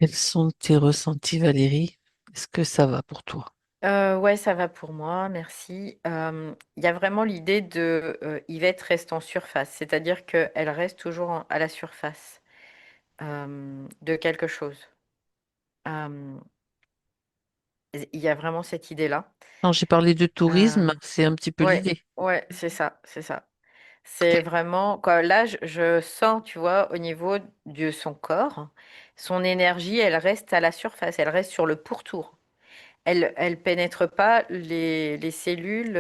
Quels sont tes ressentis, Valérie? Est-ce que ça va pour toi? Ouais, ça va pour moi, merci. Il y a vraiment l'idée de Yvette reste en surface, c'est-à-dire qu'elle reste toujours à la surface de quelque chose. Euh, il y a vraiment cette idée-là. Quand j'ai parlé de tourisme, Euh, c'est un petit peu ouais, l'idée. ouais, c'est ça, c'est ça. Ok. C'est vraiment, quoi, là, je sens, tu vois, au niveau de son corps, son énergie, elle reste à la surface, elle reste sur le pourtour. Elle pénètre pas les cellules.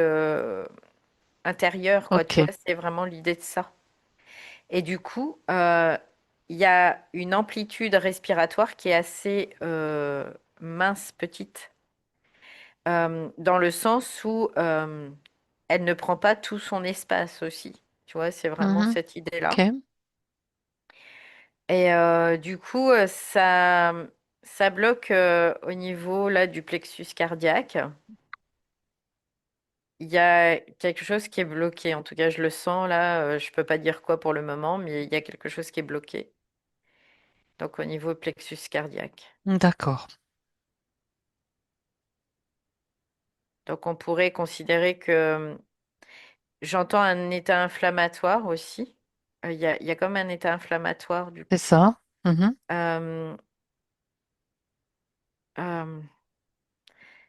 Intérieur, quoi, tu vois, Ok. c'est vraiment l'idée de ça. Et du coup, il y a une amplitude respiratoire qui est assez mince, petite, dans le sens où elle ne prend pas tout son espace aussi. Tu vois, c'est vraiment Mhm. cette idée-là. Ok. Et du coup, ça bloque au niveau là du plexus cardiaque. Il y a quelque chose qui est bloqué. En tout cas, je le sens là. Je peux pas dire quoi pour le moment, mais il y a quelque chose qui est bloqué. Donc au niveau plexus cardiaque. D'accord. Donc on pourrait considérer que j'entends un état inflammatoire aussi. Il y a comme un état inflammatoire du C'est coup. ça. Mhm. Euh, euh,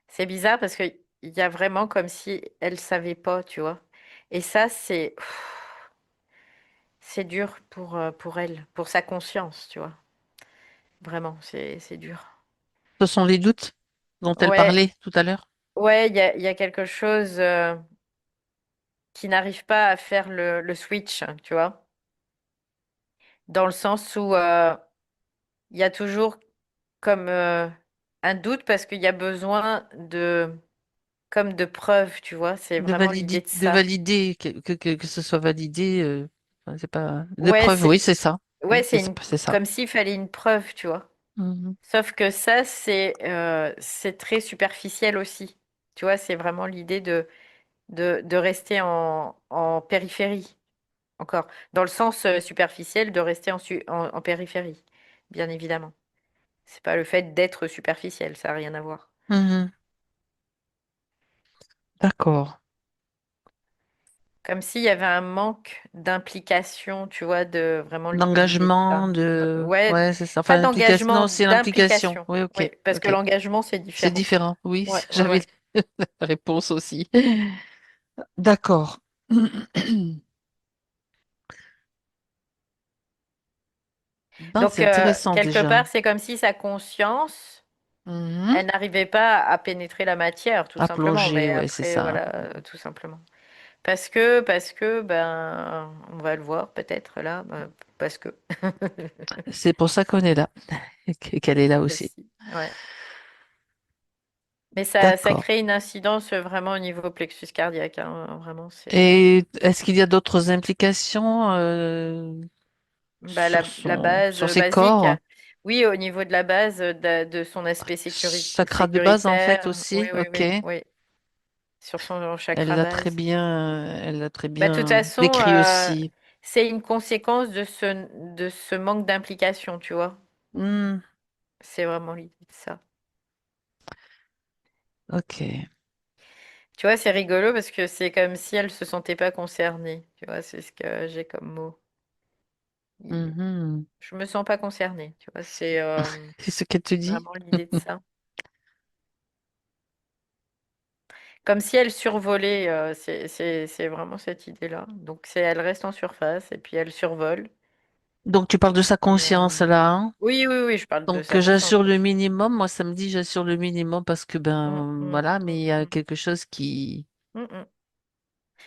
c'est bizarre parce que il y a vraiment comme si elle savait pas, tu vois. Et ça, c'est dur pour elle, pour sa conscience, tu vois. Vraiment, c'est dur. Ce sont les doutes dont elle Ouais, parlait tout à l'heure. ouais, il y a quelque chose qui n'arrive pas à faire le switch, tu vois. Dans le sens où il y a toujours comme un doute parce qu'il y a besoin de comme de preuves, tu vois. C'est vraiment l'idée de De ça. valider, que ce soit validé, enfin, c'est pas... De Ouais, preuve, oui, c'est ça. ouais, Oui, c'est ça. comme s'il fallait une preuve, tu vois. Mhm. Sauf que ça, c'est très superficiel aussi. Tu vois, c'est vraiment l'idée de rester en périphérie, encore. Dans le sens superficiel de rester en périphérie, bien évidemment. C'est pas le fait d'être superficiel, ça n'a rien à voir. Mhm. D'accord. Comme s'il y avait un manque d'implication, tu vois, de vraiment l'idée de ça. D'engagement, de... Ouais, Ouais, c'est ça. pas Enfin, l'implication. d'engagement, Non, c'est l'implication. d'implication. Oui, ok. Oui, parce que Ok. l'engagement, c'est C'est différent. différent. Oui, Ouais, ouais, j'avais ouais. la réponse aussi. D'accord. Ben, Donc, c'est intéressant quelque déjà. part, c'est comme si sa conscience, Mhm. elle n'arrivait pas à pénétrer la matière, tout À simplement. plonger, Mais ouais, c'est après, ça. voilà, tout simplement. Parce que, ben, on va le voir peut-être là, parce que. C'est pour ça qu'on est là, qu'elle est là aussi. Aussi, ouais. Mais ça D'accord. crée une incidence vraiment au niveau plexus cardiaque, hein. Vraiment, c'est Et est-ce qu'il y a d'autres implications bah, la base sur ses basique. corps? Oui, au niveau de la base de son aspect Chakra de base, en fait, sécuritaire. Oui, aussi. oui, Ok. oui, oui. Sur son chakra base. Elle l'a très Bah, de toute bien façon, décrit aussi. c'est une conséquence de ce manque d'implication, tu vois. Hmm, C'est vraiment l'idée de ça. ok. Tu vois, c'est rigolo parce que c'est comme si elle se sentait pas concernée. Tu vois, c'est ce que j'ai comme mot. Mhm. Je me sens pas concernée, tu vois, c'est C'est ce qu'elle te dit? vraiment l'idée de ça. Comme si elle survolait, c'est vraiment cette idée-là. Donc elle reste en surface et puis elle survole. Donc, tu parles de sa Et, conscience, là, hein. oui, oui, oui, je parle de Donc, sa conscience, j'assure bien le sûr. minimum. Moi, ça me dit j'assure le minimum parce que, Mm, ben, mm, voilà, mais mm, il y a mm, quelque chose qui... mm, mm.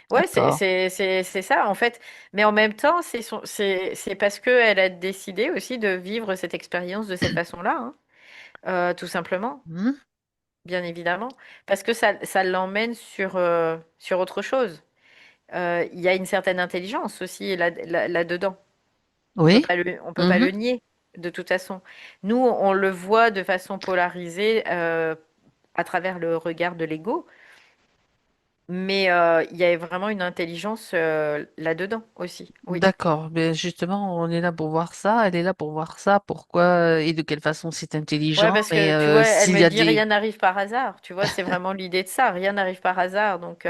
Ouais, D'accord. c'est ça, en fait. Mais en même temps, c'est parce qu'elle a décidé aussi de vivre cette expérience de cette façon-là, hein. Tout simplement, Hmm, bien évidemment. Parce que ça l'emmène sur autre chose. Il y a une certaine intelligence aussi là-dedans. oui. On peut pas Mhm. le nier, de toute façon. Nous, on le voit de façon polarisée à travers le regard de l'ego. mais il y a vraiment une intelligence là-dedans aussi. Oui. D'accord, mais justement, on est là pour voir ça, elle est là pour voir ça, pourquoi et de quelle façon c'est Ouais, intelligent, parce et que tu vois, elle s'il me y a dit des... rien n'arrive par hasard. Tu vois, c'est vraiment l'idée de ça. Rien n'arrive par hasard. Donc, tu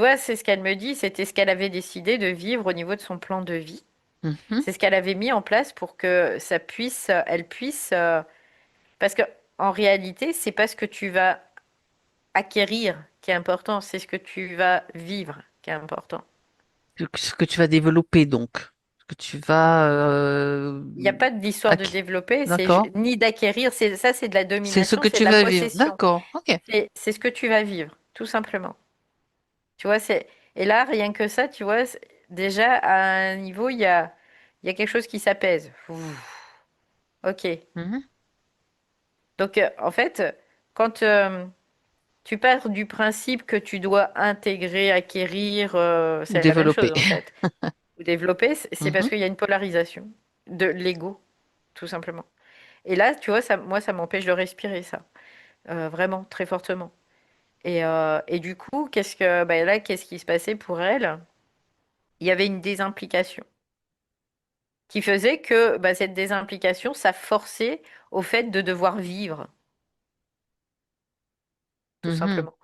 vois, c'est ce qu'elle me dit. C'était ce qu'elle avait décidé de vivre au niveau de son plan de vie. Mhm. C'est ce qu'elle avait mis en place pour que ça puisse, elle puisse, parce que en réalité, c'est pas ce que tu vas acquérir qui est important, c'est ce que tu vas vivre qui est important. Ce que tu vas développer donc, ce que tu vas... Il n'y a pas d'histoire de développer, D'accord, ni d'acquérir. C'est ça, c'est de la c'est ce domination, que c'est de tu la vas vivre. possession. D'accord, ok. C'est ce que tu vas vivre, tout simplement. Tu vois, c'est et là, rien que ça, tu vois, déjà à un niveau, il y a quelque chose qui s'apaise. Ouf. Ok. Mhm. Donc en fait, quand tu pars du principe que tu dois intégrer, acquérir, Ou c'est la même chose développer. en fait. Ou développer, c'est parce Mhm. qu'il y a une polarisation de l'ego, tout simplement. Et là, tu vois, ça, moi, ça m'empêche de respirer, ça. Vraiment, très fortement. Et du coup, bah, là, qu'est-ce qui se passait pour elle? Il y avait une désimplication qui faisait que bah, cette désimplication, ça forçait au fait de devoir vivre, tout Mhm. simplement.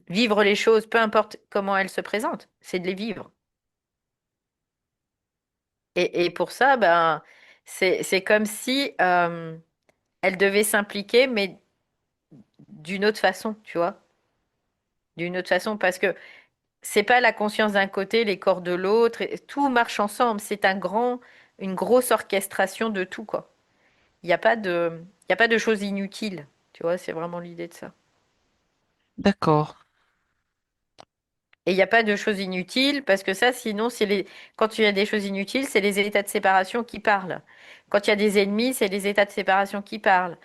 Vivre les choses, peu importe comment elles se présentent, c'est de les vivre. Et pour ça, ben, c'est comme si elle devait s'impliquer, mais d'une autre façon, tu vois. D'une autre façon, parce que c'est pas la conscience d'un côté, les corps de l'autre, et tout marche ensemble. C'est une grosse orchestration de tout, quoi. Il y a pas de choses inutiles, tu vois, c'est vraiment l'idée de ça. D'accord. Et il n'y a pas de choses inutiles, parce que ça, sinon, quand il y a des choses inutiles, c'est les états de séparation qui parlent. Quand il y a des ennemis, c'est les états de séparation qui parlent.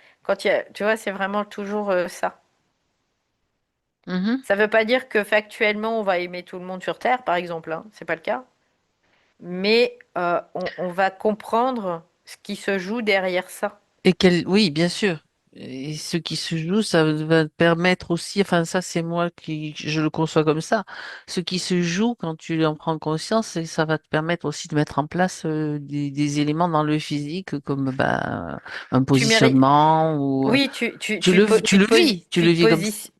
Tu vois, c'est vraiment toujours ça. Mhm. Ça ne veut pas dire que factuellement, on va aimer tout le monde sur Terre, par exemple, hein. C'est pas le cas. Mais on va comprendre ce qui se joue derrière ça. Oui, bien sûr. Et ce qui se joue, ça va te permettre aussi, enfin ça c'est moi qui je le conçois comme ça. Ce qui se joue quand tu en prends conscience, et ça va te permettre aussi de mettre en place des éléments dans le physique comme bah, un Tu mérites. positionnement ou Oui, tu tu te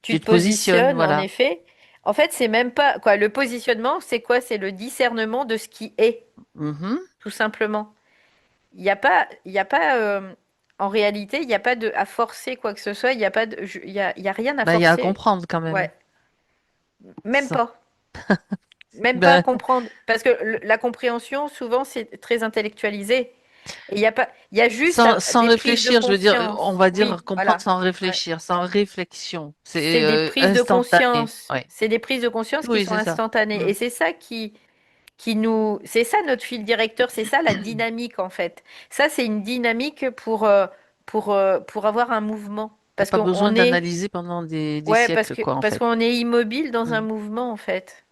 te positionnes, positionnes, en voilà. effet. En fait, c'est même pas quoi. Le positionnement, c'est quoi? C'est le discernement de ce qui est, Mhm. tout simplement. Il y a pas. En réalité, il n'y a pas de à forcer quoi que ce soit. Il y a pas de, il y a rien à Bah, il y a à forcer. comprendre quand même. Ouais, même Ça. pas. Même pas Ben, comprendre. Parce que la compréhension, souvent, c'est très intellectualisé. Et il y a pas, il y a juste sans des prises de réfléchir, je veux dire, on conscience. va Oui, dire comprendre voilà. sans Ouais. réfléchir, sans réflexion. C'est C'est des prises de instantané. conscience. Ouais. C'est des prises de conscience qui Oui, sont c'est ça. instantanées. Mm. Et c'est ça c'est ça notre fil directeur. C'est ça la dynamique, en fait. Ça, c'est une dynamique pour avoir un mouvement. T'as Parce pas qu'on besoin est, d'analyser pendant des ouais, siècles, quoi, en parce fait. qu'on est immobile dans un Mm. mouvement, en fait.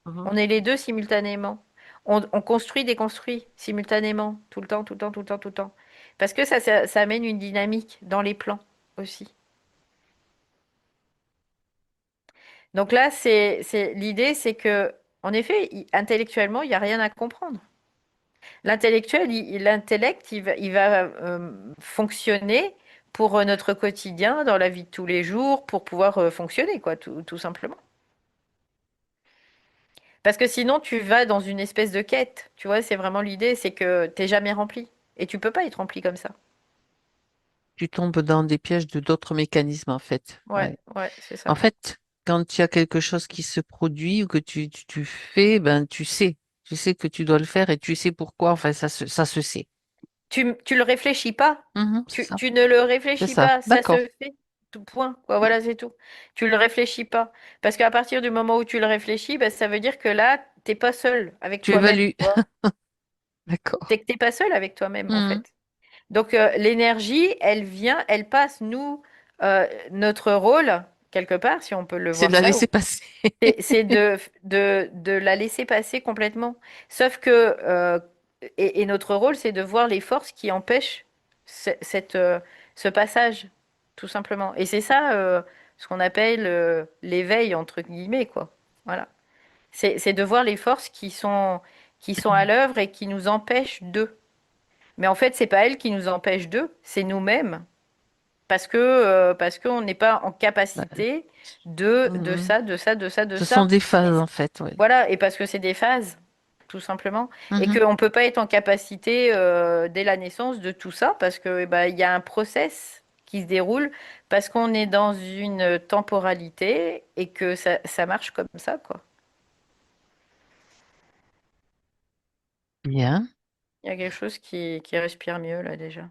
Mhm. On est les deux simultanément. On construit, déconstruit simultanément, tout le temps, tout le temps, tout le temps, tout le temps. Parce que ça amène une dynamique dans les plans aussi. Donc là, l'idée, c'est que, en effet, intellectuellement, il n'y a rien à comprendre. L'intellect, il va fonctionner pour notre quotidien, dans la vie de tous les jours, pour pouvoir fonctionner, quoi, tout simplement. Parce que sinon, tu vas dans une espèce de quête. Tu vois, c'est vraiment l'idée, c'est que t'es jamais rempli. Et tu peux pas être rempli comme ça. Tu tombes dans des pièges de d'autres mécanismes, en fait. Ouais, Ouais. ouais, c'est En ça. fait, quand il y a quelque chose qui se produit ou que tu fais, ben, tu sais. Tu sais que tu dois le faire et tu sais pourquoi. Enfin, ça se sait. Tu le réfléchis pas. Mhm, c'est ça. Tu ne le C'est réfléchis ça. pas. Ça D'accord. se fait. Tout point. Quoi, voilà, c'est tout. Tu le réfléchis pas. Parce qu'à partir du moment où tu le réfléchis, bah, ça veut dire que là, t'es pas seul avec Tu toi-même. évalues. Tu vois. D'accord. C'est que t'es pas seul avec toi-même, en Mhm. fait. Donc l'énergie, elle vient, elle passe, notre rôle, quelque part, si on peut le C'est de voir la ça, laisser passer. c'est de la laisser passer complètement. Sauf que, et notre rôle, c'est de voir les forces qui empêchent ce passage, tout simplement. Et c'est ça, ce qu'on appelle l'éveil, entre guillemets, quoi. Voilà. C'est de voir les forces qui sont à l'œuvre et qui nous empêchent d'eux. Mais en fait, c'est pas elles qui nous empêchent d'eux, c'est nous-mêmes. Parce qu'on n'est pas en Bah, capacité de mhm. ça, de ça, de ça, de Ce sont ça. des Et phases en fait, oui. voilà, et parce que c'est des phases, tout simplement. Et Mhm. qu'on ne peut pas être en capacité dès la naissance de tout ça, parce que eh ben, il y a un process qui se déroule, parce qu'on est dans une temporalité et que ça marche comme ça, quoi. Bien, Il y a quelque chose qui respire mieux, là, déjà.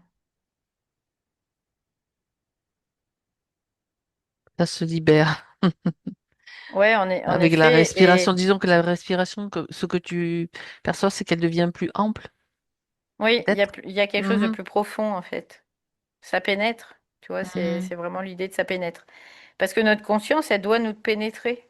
ça se libère Ouais, en avec la effet. respiration. Disons que la respiration, ce que tu perçois, c'est qu'elle devient plus ample, Oui, peut-être. il y a quelque chose de Mhm. plus profond, en fait. Ça pénètre, tu vois, Mhm. c'est vraiment l'idée de ça pénètre. Parce que notre conscience, elle doit nous pénétrer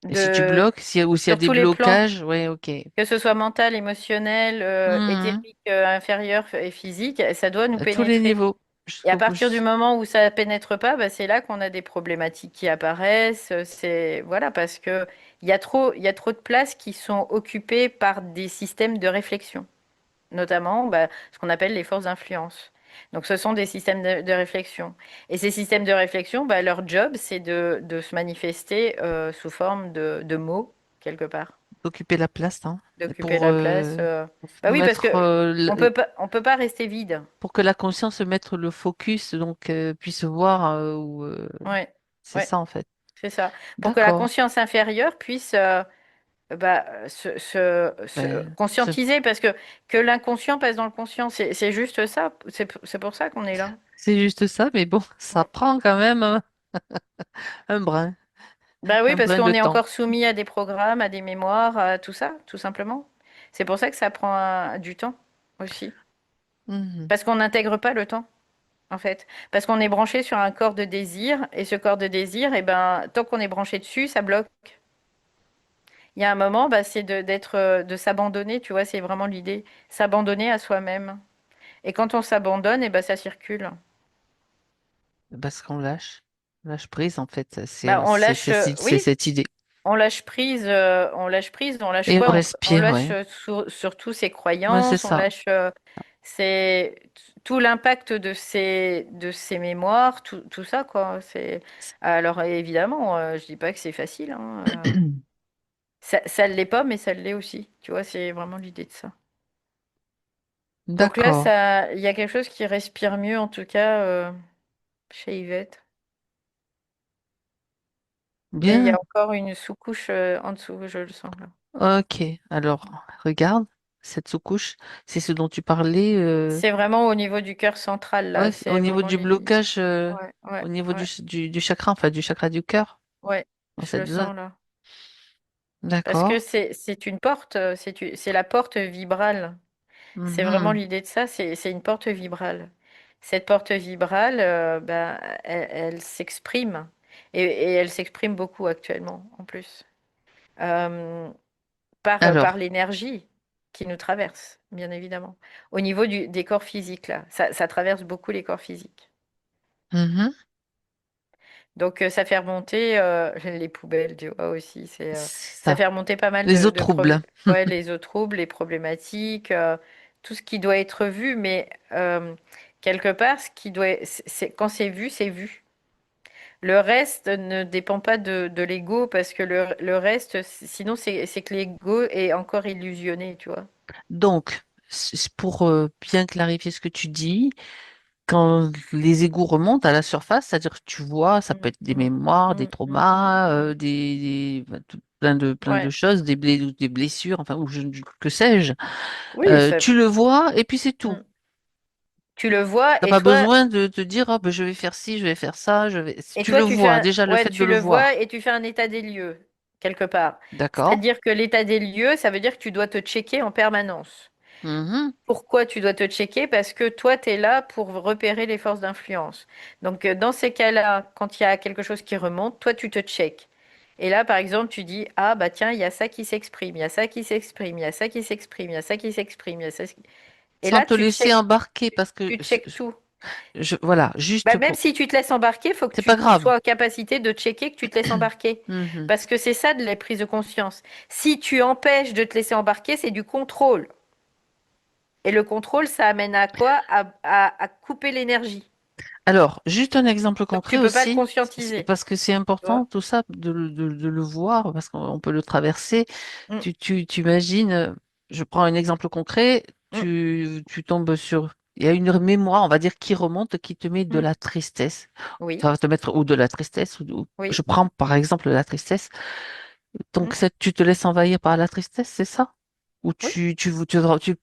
Et si tu de, bloques, ou s'il y a sur des tous les plans, blocages, ouais, ok. que ce soit mental, émotionnel, Mhm. éthérique, inférieur et physique, ça doit nous À tous les pénétrer. niveaux, Et à jusqu'au partir du couche. moment où ça pénètre pas, bah, c'est là qu'on a des problématiques qui apparaissent. C'est voilà parce que il y a trop de places qui sont occupées par des systèmes de réflexion, notamment bah, ce qu'on appelle les forces d'influence. Donc, ce sont des systèmes de réflexion. Et ces systèmes de réflexion, bah, leur job, c'est de se manifester sous forme de mots, quelque part, Occuper la place, hein, d'occuper pour, la place. Bah oui, parce mettre, que on peut pas rester vide. pour que la conscience se mette le focus, donc puisse voir où, Ouais, c'est ouais, ça en fait. c'est ça. Pour que la D'accord. conscience inférieure puisse bah, se Ben, conscientiser, parce que l'inconscient passe dans le conscient. C'est juste ça. C'est pour ça qu'on est là. c'est juste ça, mais bon, ça Ouais. prend quand même un brin, Bah oui, un parce brin de qu'on est temps. encore soumis à des programmes, à des mémoires, à tout ça, tout simplement. C'est pour ça que ça prend du temps aussi. Mhm. Parce qu'on n'intègre pas le temps, en fait. Parce qu'on est branché sur un corps de désir, et ce corps de désir, eh ben, tant qu'on est branché dessus, ça bloque. Il y a un moment, bah, c'est de s'abandonner, tu vois, c'est vraiment l'idée. S'abandonner à soi-même. Et quand on s'abandonne, eh ben, ça circule. Parce qu'on lâche prise en fait. Bah, C'est oui, cette idée. on lâche prise, on lâche Et on quoi? On respire, lâche ouais. surtout ses Ouais, c'est croyances, on ça. lâche tout l'impact de ses mémoires, tout ça, quoi. Alors évidemment, je dis pas que c'est facile, hein, ça ne l'est pas, mais ça l'est aussi. Tu vois, c'est vraiment l'idée de ça. Donc là, D'accord. il y a quelque chose qui respire mieux, en tout cas, chez Yvette. Mais il y a Bien. encore une sous-couche en dessous, je le sens là. Ok. Alors, regarde cette sous-couche. C'est ce dont tu parlais. C'est vraiment au niveau du cœur central, là. Ouais, au C'est niveau vraiment du l'idée. blocage, Ouais, ouais, au niveau ouais, du chakra, enfin du chakra du cœur, ouais, dans je le cette zone. sens là. Parce que D'accord. c'est une porte, c'est la porte vibrale. C'est vraiment Mhm. l'idée de ça, c'est une porte vibrale. Cette porte vibrale, ben, elle s'exprime. Et elle s'exprime beaucoup actuellement, en plus. Euh, par Alors. l'énergie qui nous traverse, bien évidemment. Au niveau des corps physiques, là, ça traverse beaucoup les corps physiques. Mhm. Donc, ça fait remonter les poubelles, tu vois aussi. C'est Ça ça. fait remonter pas mal Les eaux de problèmes. troubles. Ouais, les eaux troubles, les problématiques, tout ce qui doit être vu, mais quelque part, ce qui doit, quand c'est vu, c'est vu. Le reste ne dépend pas de l'ego, parce que le reste, sinon, c'est que l'ego est encore illusionné, tu vois. Donc, pour bien clarifier ce que tu dis, quand les égouts remontent à la surface, c'est-à-dire que tu vois, ça peut Mm, être des mm, mémoires, des mm, mm, mm, traumas, mm. plein de Ouais. choses, des blessures, enfin, que sais-je. Oui, ça. Tu le vois et puis c'est tout. Mm. Tu le vois T'as et pas toi, besoin de te dire, oh, ben, je vais faire ci, je vais faire ça, je vais. Et Tu toi, le vois, déjà le ouais, fait de tu le le vois voir. et tu fais un état des lieux, quelque part. D'accord? C'est-à-dire que l'état des lieux, ça veut dire que tu dois te checker en permanence. Mhm. Pourquoi tu dois te checker? Parce que toi, tu es là pour repérer les forces d'influence. Donc, dans ces cas-là, quand il y a quelque chose qui remonte, toi, tu te checkes. Et là, par exemple, tu dis, ah, bah tiens, il y a ça qui s'exprime, il y a ça qui s'exprime, il y a ça qui s'exprime, il y a ça qui s'exprime, il y a ça. Et Sans là, te laisser embarquer, parce que tu checkes tout. Voilà, juste Bah, même pour. si tu te laisses embarquer, il faut que C'est pas tu grave. sois en capacité de checker que tu te laisses embarquer. Mhm. Parce que c'est ça de la prise de conscience. Si tu empêches de te laisser embarquer, c'est du contrôle. Et le contrôle, ça amène à quoi? À couper l'énergie. Alors, juste un exemple Donc concret tu peux pas le aussi, conscientiser. parce que c'est Tu vois? important tout ça de le voir, parce qu'on peut le traverser. Mm, Tu imagines, je prends un exemple concret, mm, tu tombes sur, il y a une mémoire, on va dire, qui remonte, qui te met de mm. la tristesse. Oui, Ça va te mettre ou de la tristesse, je oui. prends par exemple la tristesse. Mm, Donc, tu te laisses envahir par la tristesse, c'est ça? Ou oui.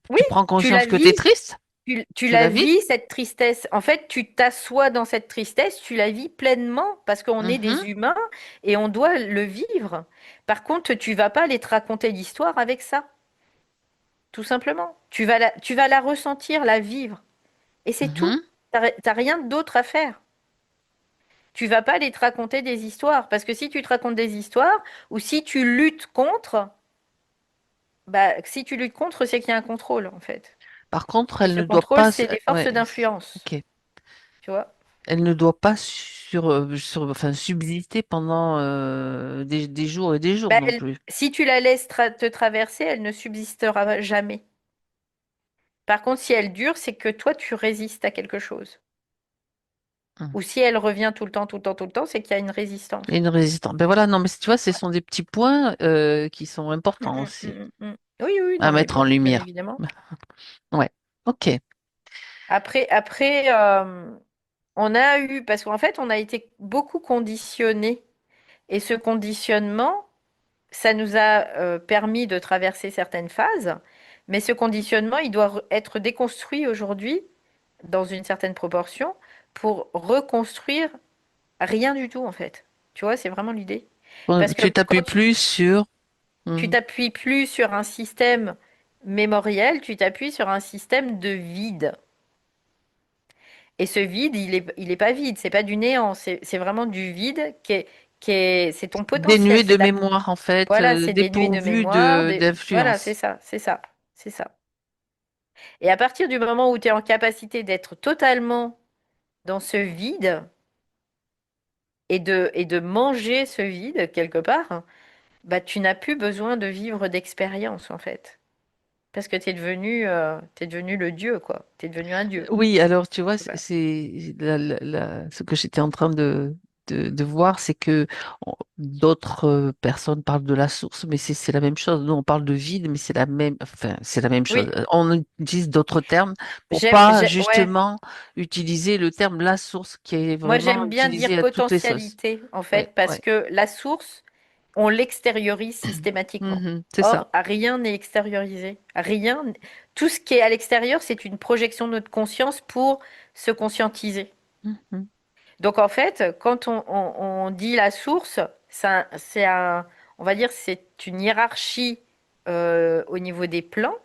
Oui, tu prends tu la conscience que tu es vis. triste? Tu Tu la la vis? vis, cette tristesse. En fait, tu t'assois dans cette tristesse, tu la vis pleinement parce qu'on est Mhm. des humains et on doit le vivre. Par contre, tu vas pas aller te raconter l'histoire avec ça, tout simplement. Tu vas la ressentir, la vivre. Et c'est tout. Mhm. T'as rien d'autre à faire. Tu vas pas aller te raconter des histoires parce que si tu te racontes des histoires ou si tu luttes contre, bah, si tu luttes contre, c'est qu'il y a un contrôle, en fait. Par contre, Et elle ce ne doit contrôle, pas, c'est des forces ouais, d'influence, ok. tu vois. Elle ne doit pas enfin, subsister pendant des jours et des jours Bah, non plus. si tu la laisses te traverser, elle ne subsistera jamais. Par contre, si elle dure, c'est que toi, tu résistes à quelque chose. Hum. Ou si elle revient tout le temps, tout le temps, tout le temps, c'est qu'il y a une Et résistance. une résistance. Ben voilà, non, mais tu vois, ce Ouais. sont des petits points qui sont Mm, importants mm, aussi mm, mm. Oui, oui, à non, mais mettre en bien lumière. évidemment. Ouais, ok. Après, on a eu, parce qu'en fait, on a été beaucoup conditionnés. Et ce conditionnement, ça nous a permis de traverser certaines phases. Mais ce conditionnement, il doit être déconstruit aujourd'hui dans une certaine proportion pour reconstruire rien du tout en fait. Tu vois, c'est vraiment l'idée. Bon, Parce que tu t'appuies quand plus sur. tu Hum. t'appuies plus sur un système mémoriel, tu t'appuies sur un système de vide. Et ce vide, il est pas vide, c'est pas du néant, c'est vraiment du vide c'est ton potentiel, Dénué de c'est mémoire, en fait, voilà, c'est dénué de dépourvu mémoire, voilà, d'influence. c'est ça, c'est ça. Et à partir du moment où tu es en capacité d'être totalement dans ce vide, et de manger ce vide quelque part, bah, tu n'as plus besoin de vivre d'expérience en fait. Parce que t'es devenu le dieu, quoi. T'es devenu un dieu. Oui, alors tu vois, Voilà. ce que j'étais en train de voir, c'est que d'autres personnes parlent de la source, mais c'est la même chose. Nous, on parle de vide, mais c'est la même, enfin, c'est la même chose. Oui, On utilise d'autres termes pour pas ouais. justement utiliser le terme la source qui est Moi, vraiment j'aime bien dire utilisé à toutes les sauces. potentialité, en Ouais, fait, parce ouais. que la source, on l'extériorise systématiquement. Mhm, c'est ça. Or, rien n'est extériorisé. Rien. Tout ce qui est à l'extérieur, c'est une projection de notre conscience pour se conscientiser. Mhm. Donc en fait, quand on dit la source, on va dire, c'est une hiérarchie au niveau des plans,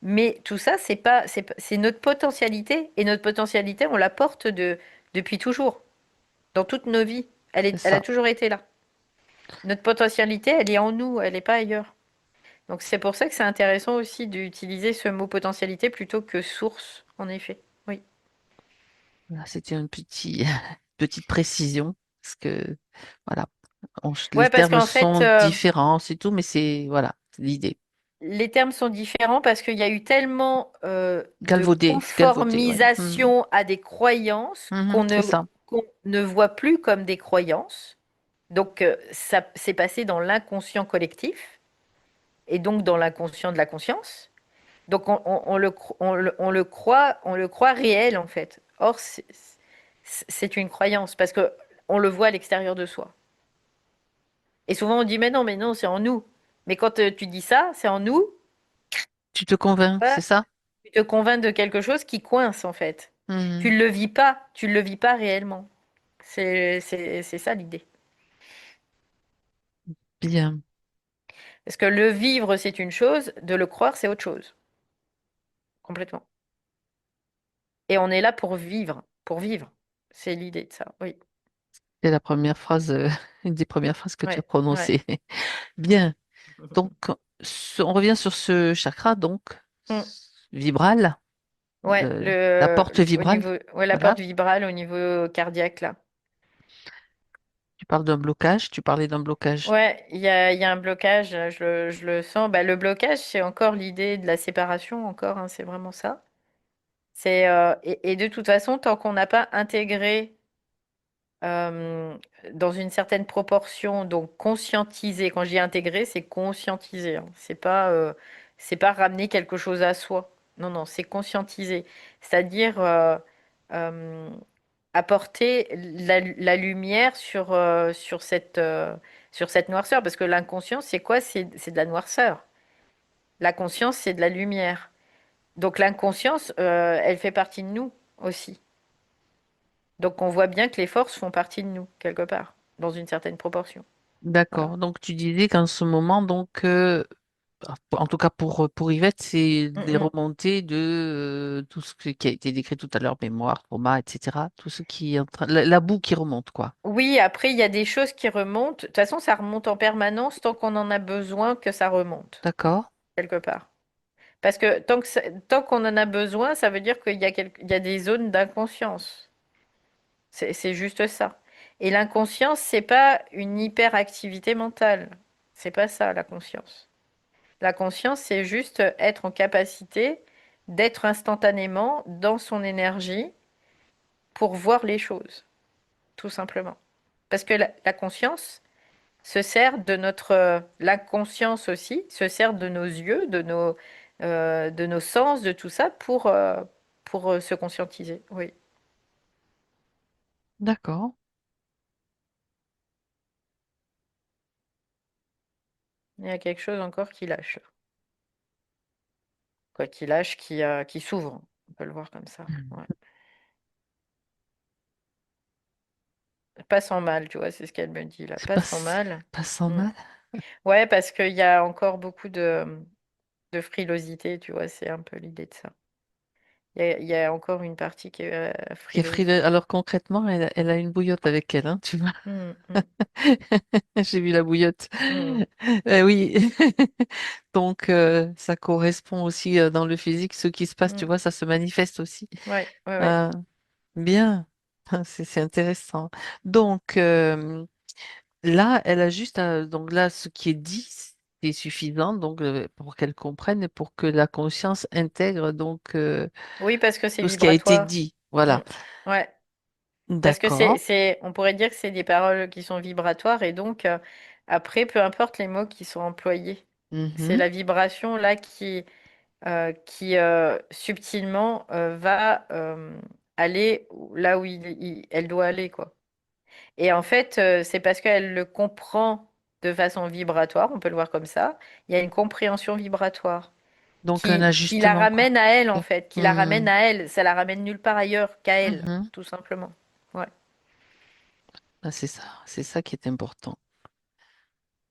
mais tout ça, c'est notre potentialité, et notre potentialité, on la porte depuis toujours, dans toutes nos vies. C'est Elle a ça. toujours été là. Notre potentialité, elle est en nous, elle n'est pas ailleurs. Donc c'est pour ça que c'est intéressant aussi d'utiliser ce mot potentialité plutôt que source, en effet. Oui. Voilà, c'était une petite précision, parce que voilà. Les Ouais, parce termes qu'en fait, sont différents, c'est tout, mais c'est voilà, c'est l'idée. les termes sont différents parce qu'il y a eu tellement de Galvaudé, ouais. Mhm. conformisation à des croyances Mhm, c'est ça, qu'on ne voit plus comme des croyances. Donc, ça s'est passé dans l'inconscient collectif et donc dans l'inconscient de la conscience. Donc, on le croit réel en fait. Or, c'est une croyance parce que on le voit à l'extérieur de soi. Et souvent, on dit, mais non, c'est en nous. Mais quand tu dis ça, c'est en nous. tu te convaincs, c'est Voilà. ça? Tu te convaincs de quelque chose qui coince en fait. Mhm. Tu le vis pas réellement. C'est ça l'idée. Bien, Parce que le vivre, c'est une chose, de le croire, c'est autre chose. Complètement. Et on est là pour vivre. Pour vivre. C'est l'idée de ça. Oui. c'est la première phrase, une des premières phrases que tu as Ouais. Ouais. prononcées. Bien, donc on revient sur ce chakra, donc Mm. vibral. Ouais, la porte au vibrale. niveau, ouais, la Voilà. porte vibrale au niveau cardiaque là. Tu parles d'un blocage, tu parlais d'un blocage. Ouais, il y a un blocage, je le sens. Bah, le blocage, c'est encore l'idée de la séparation, encore, hein, c'est vraiment ça. Et de toute façon, tant qu'on n'a pas intégré euh, dans une certaine proportion, donc conscientiser, quand je dis intégrer, c'est conscientiser, hein. C'est pas ramener quelque chose à soi. Non, non, c'est conscientiser. C'est-à-dire euh, apporter la lumière sur cette noirceur. Parce que l'inconscient, c'est quoi? C'est de la noirceur. La conscience, c'est de la lumière. Donc l'inconscience, elle fait partie de nous aussi. Donc on voit bien que les forces font partie de nous, quelque part, dans une certaine proportion. Voilà. D'accord. Donc tu disais qu'en ce moment, donc, en tout cas pour Yvette, c'est Mm, des mm. remontées de tout ce qui a été décrit tout à l'heure, mémoire, trauma, etc. Tout ce qui est en train, la boue qui remonte, quoi. Oui, après, il y a des choses qui remontent. De toute façon, ça remonte en permanence tant qu'on en a besoin que ça remonte, D'accord? quelque part. Parce que tant qu'on en a besoin, ça veut dire qu'il y a des zones d'inconscience. C'est juste ça. Et l'inconscience, c'est pas une hyperactivité mentale. C'est pas ça, la conscience. La conscience, c'est juste être en capacité d'être instantanément dans son énergie pour voir les choses, tout simplement. Parce que la conscience se sert de l'inconscience aussi, se sert de nos yeux, de nos sens, de tout ça pour se conscientiser. Oui. D'accord. Il y a quelque chose encore qui lâche. Quoi, qui lâche, qui s'ouvre. On peut le voir comme ça. Mhm. Ouais. Pas sans mal, tu vois, c'est ce qu'elle me dit là. C'est Pas sans mal. pas sans Mm. mal. Ouais, parce qu'il y a encore beaucoup de frilosité, tu vois, c'est un peu l'idée de ça. Il y a encore une partie qui est Qui est frileuse. frileux. Alors concrètement, elle a une bouillotte avec elle, hein, tu vois. Mm, mm, J'ai vu la bouillotte. mm, Oui. Donc, ça correspond aussi dans le physique, ce qui se passe, tu mm. vois, ça se manifeste aussi. Ouais, ouais, ouais. Euh, Bien. C'est intéressant. Donc, là, elle a juste donc là, ce qui est dit, c'est suffisant donc pour qu'elle comprenne et pour que la conscience intègre donc Oui, parce que c'est tout ce qui a été vibratoire. dit. Mm. Voilà. Ouais, parce que D'accord. on pourrait dire que c'est des paroles qui sont vibratoires et donc après, peu importe les mots qui sont employés, c'est Mhm. la vibration là qui subtilement va aller là où elle doit aller, quoi. Et en fait, c'est parce qu'elle le comprend de façon vibratoire, on peut le voir comme ça. Il y a une compréhension vibratoire Donc un qui la ajustement, quoi. ramène à elle, en Ok. fait, qui la ramène Mhm. à elle. Ça la ramène nulle part ailleurs qu'à elle, Mhm. tout simplement. Ouais. Ah, c'est ça qui est important.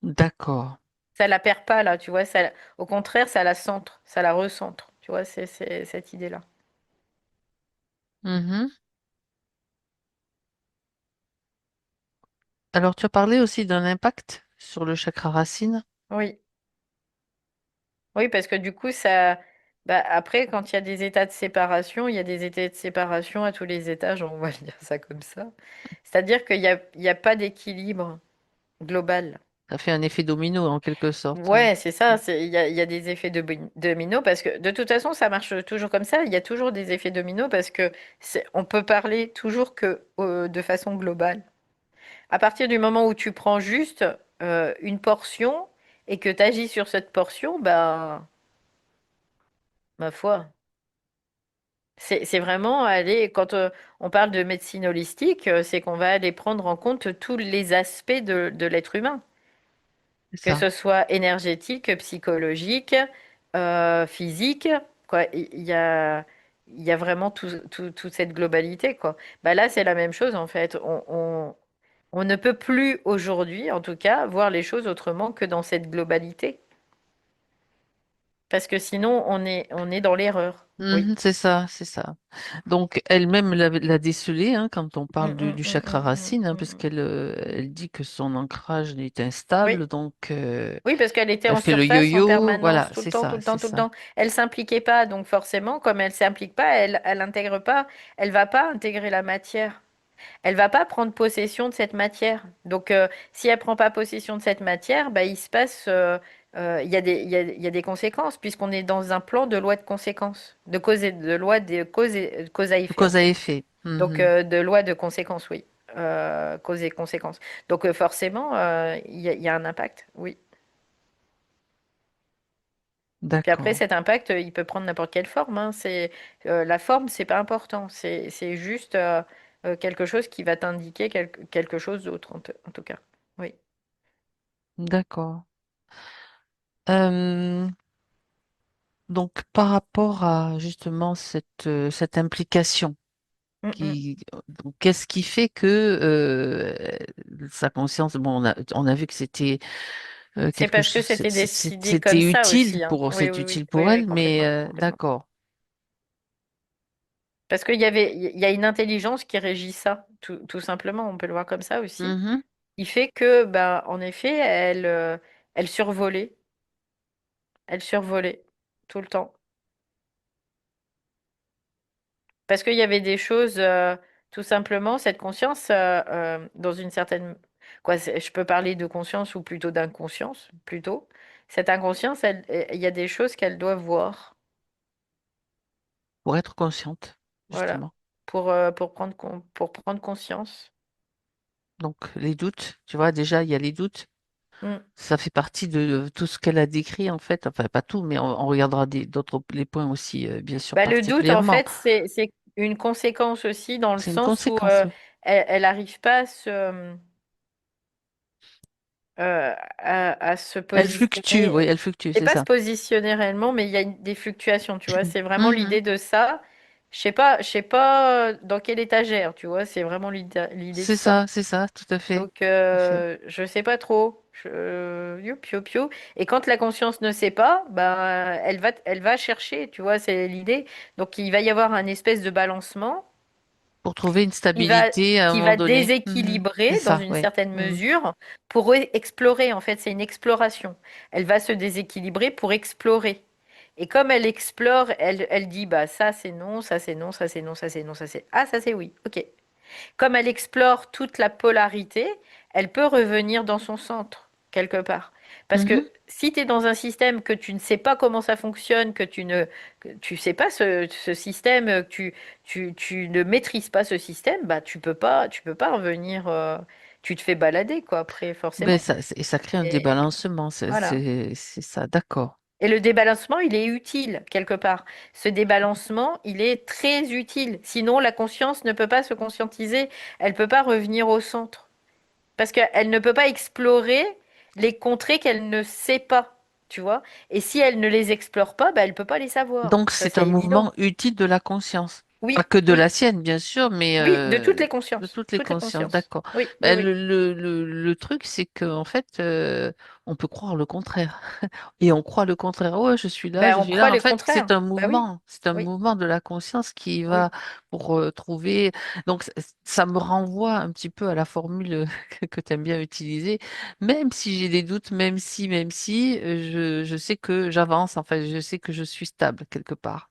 D'accord. Ça la perd pas, là, tu vois. Au contraire, ça la centre, ça la recentre. Tu vois, c'est cette idée-là. Mhm. Alors, tu as parlé aussi d'un impact sur le chakra racine. Oui. Oui, parce que du coup, ça. Bah, après, quand il y a des états de séparation, il y a des états de séparation à tous les étages, on va dire ça comme ça. C'est-à-dire il y a pas d'équilibre global. Ça fait un effet domino en quelque sorte. Ouais, c'est ça, il y a des effets domino parce que de toute façon, ça marche toujours comme ça. Il y a toujours des effets domino parce que on peut parler toujours que de façon globale. À partir du moment où tu prends juste une portion et que tu agis sur cette portion, ben, ma foi. C'est vraiment aller, quand on parle de médecine holistique, c'est qu'on va aller prendre en compte tous les aspects de l'être humain, C'est que ça. ce soit énergétique, psychologique, physique, quoi. Il y a vraiment toute cette globalité, quoi. Bah là, c'est la même chose, en fait. On ne peut plus aujourd'hui, en tout cas, voir les choses autrement que dans cette globalité. Parce que sinon, on est dans l'erreur. Oui. Mhm, c'est ça, c'est ça. Donc elle-même l'a décelé hein, quand on parle du chakra racine, hein, parce qu'elle elle dit que son ancrage est Oui. instable, donc Oui, parce qu'elle était elle en fait le surface en yo-yo, permanence, voilà, tout le c'est temps, tout ça, le c'est temps, tout le ça. temps. Elle s'impliquait pas, donc forcément, comme elle s'implique pas, elle intègre pas, elle va pas intégrer la matière. Elle va pas prendre possession de cette matière. Donc, si elle prend pas possession de cette matière, bah, il se passe, il y a il y a des conséquences, puisqu'on est dans un plan de loi de conséquences, de cause et de loi de cause à effet, en Cause à fait. effet. Donc, Mhm. de loi de conséquences, oui. Cause et conséquences. Donc, forcément, il y a un impact, oui. Puis après, D'accord, cet impact, il peut prendre n'importe quelle forme, hein. La forme, c'est pas important. C'est juste quelque chose qui va t'indiquer quelque chose d'autre, en tout cas. Oui. d'accord. Euh, donc par rapport à justement cette implication. Mm, mm. Donc, qu'est-ce qui fait que sa conscience, bon, on a vu que c'était C'est quelque parce que chose, c'était décidé c'était comme ça utile aussi, hein. pour, Oui, c'est oui, oui, utile oui, pour oui, elle, mais complètement, complètement. d'accord. Parce il y a une intelligence qui régit ça, tout simplement. On peut le voir comme ça aussi. Mhm. Il fait que, bah, en effet, elle survolait, elle survolait tout le temps. Parce qu'il y avait des choses, tout simplement, cette conscience, dans une certaine... Quoi, je peux parler de conscience ou plutôt d'inconscience, plutôt. Cette inconscience, il y a des choses qu'elle doit voir, Pour être consciente, voilà, justement. pour prendre conscience. Donc les doutes, tu vois, déjà il y a les doutes. Mm. Ça fait partie de tout ce qu'elle a décrit en fait. Enfin, pas tout, mais on regardera d'autres les points aussi, bien sûr, Bah, le doute, en particulièrement. fait, c'est une conséquence aussi dans le C'est une sens où conséquence, oui. elle n'arrive pas à se Elle fluctue, oui, positionner. elle fluctue, C'est c'est pas se ça. positionner réellement, mais il y a des fluctuations, tu vois. C'est vraiment Mhm. l'idée de ça. Je sais pas dans quelle étagère, tu vois. C'est vraiment l'idée de ça. C'est ça, tout à fait. Donc, Tout à fait. je sais pas trop. Youp, youp, youp. Et quand la conscience ne sait pas, ben, elle va chercher, tu vois. C'est l'idée. Donc, il va y avoir un espèce de balancement Pour trouver une qui va, stabilité à un qui moment va donné. Mhm. C'est déséquilibrer dans ça, une oui. certaine Mhm. mesure pour explorer. En fait, c'est une exploration. Elle va se déséquilibrer pour explorer. Et comme elle explore, elle dit, bah ça c'est non, ça c'est non, ça c'est non, ça c'est non, ça c'est... Ah, ça c'est oui, ok. Comme elle explore toute la polarité, elle peut revenir dans son centre, quelque part. Parce Mhm. que si tu es dans un système que tu ne sais pas comment ça fonctionne, que tu sais pas ce système, que tu ne maîtrises pas ce système, bah tu peux pas revenir, tu te fais balader, quoi, après, Ben, forcément. ça crée un Et débalancement, voilà. c'est ça, d'accord. Et le débalancement, il est utile, quelque part. Ce débalancement, il est très utile. Sinon, la conscience ne peut pas se conscientiser, elle peut pas revenir au centre. Parce qu'elle ne peut pas explorer les contrées qu'elle ne sait pas, tu vois. Et si elle ne les explore pas, bah, elle peut pas les savoir. Donc, Ça, c'est un c'est évident. mouvement utile de la conscience. Pas Oui, que de oui, la sienne, bien sûr, mais oui, de toutes les de consciences. toutes les Toutes les consciences, consciences. d'accord. Oui, oui, Ben, oui. le truc, c'est qu'en fait, on peut croire le contraire. Et on croit le contraire. Ouais, Ben, je on suis là. croit En le fait, contraire. Bah oui, c'est un oui, mouvement de la conscience qui oui. va pour trouver. Donc, ça me renvoie un petit peu à la formule que tu aimes bien utiliser. Même si j'ai des doutes, même si, je sais que j'avance. Enfin, je sais que je suis stable quelque part.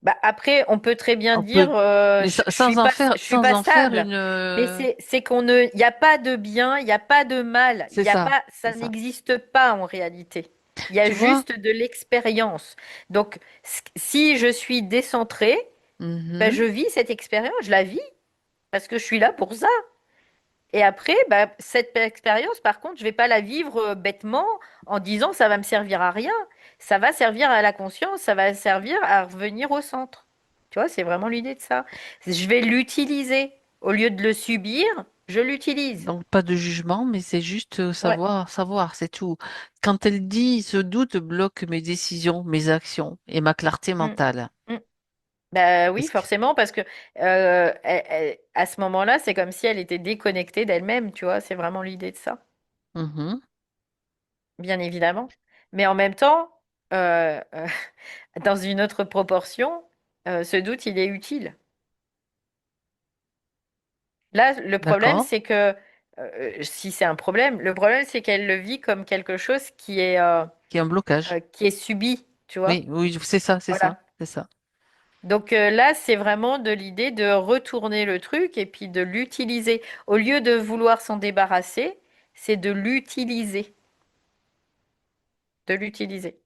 Bah après, on peut très bien On dire, peut, mais je suis sans pas en faire stable, une. mais c'est qu'on ne, il n'y a pas de bien, il n'y a pas de mal, il C'est y a ça, pas, c'est ça ça. n'existe pas en réalité. Il y a Tu vois? juste de l'expérience. Donc, si je suis décentrée, ben, Mhm. je vis cette expérience, je la vis parce que je suis là pour ça. Et après, bah, cette expérience, par contre, je vais pas la vivre bêtement en disant ça va me servir à rien. Ça va servir à la conscience, ça va servir à revenir au centre. Tu vois, c'est vraiment l'idée de ça. Je vais l'utiliser. Au lieu de le subir, je l'utilise. Donc pas de jugement, mais c'est juste Ouais. savoir, c'est tout. Quand elle dit ce doute bloque mes décisions, mes actions et ma clarté Mm. mentale. Mm. Bah oui, Est-ce que... forcément, parce que à ce moment-là, c'est comme si elle était déconnectée d'elle-même, tu vois, c'est vraiment l'idée de ça, Mhm. bien évidemment. Mais en même temps, euh, dans une autre proportion, ce doute, il est utile. Là, le problème, D'accord. c'est que, si c'est un problème, le problème, c'est qu'elle le vit comme quelque chose Qui est un blocage. qui est subi, tu Oui, vois? oui, c'est ça, c'est ça, Voilà. c'est ça. Donc là, c'est vraiment de l'idée de retourner le truc et puis de l'utiliser. Au lieu de vouloir s'en débarrasser, c'est de l'utiliser, de l'utiliser.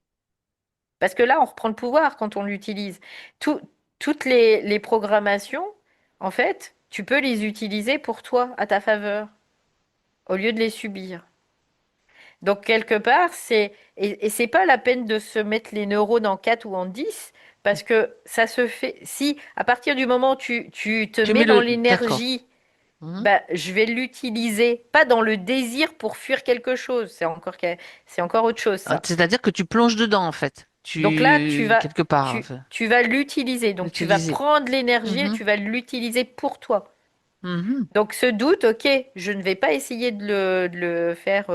Parce que là, on reprend le pouvoir quand on l'utilise. Tout- toutes les programmations, en fait, tu peux les utiliser pour toi, à ta faveur, au lieu de les subir. Donc, quelque part, et c'est pas la peine de se mettre les neurones en 4 ou en 10, parce que ça se fait. Si, à partir du moment où tu te Tu mets mets dans le... D'accord. l'énergie, Mhm. bah, je vais l'utiliser, pas dans le désir pour fuir quelque chose. C'est encore autre chose, Ah, ça. c'est-à-dire que tu plonges dedans, en fait. Donc là, Quelque part, enfin, tu vas l'utiliser. Donc tu vas l'utiliser. prendre l'énergie et Mhm. tu vas l'utiliser pour toi. Mhm. Donc ce doute, ok, je ne vais pas essayer de le faire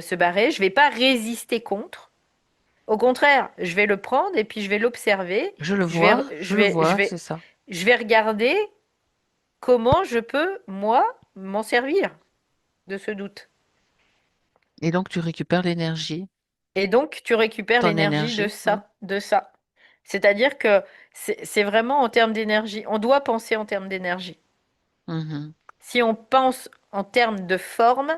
se barrer. Je vais pas résister contre. Au contraire, je vais le prendre et puis je vais l'observer. Je le vois, c'est ça. Je vais regarder comment je peux, moi, m'en servir de ce doute. Et donc, tu récupères l'énergie, Et donc, tu récupères ton l'énergie énergie. Mhm. de ça. C'est-à-dire que c'est vraiment en termes d'énergie. On doit penser en termes d'énergie. Mhm. Si on pense en termes de forme,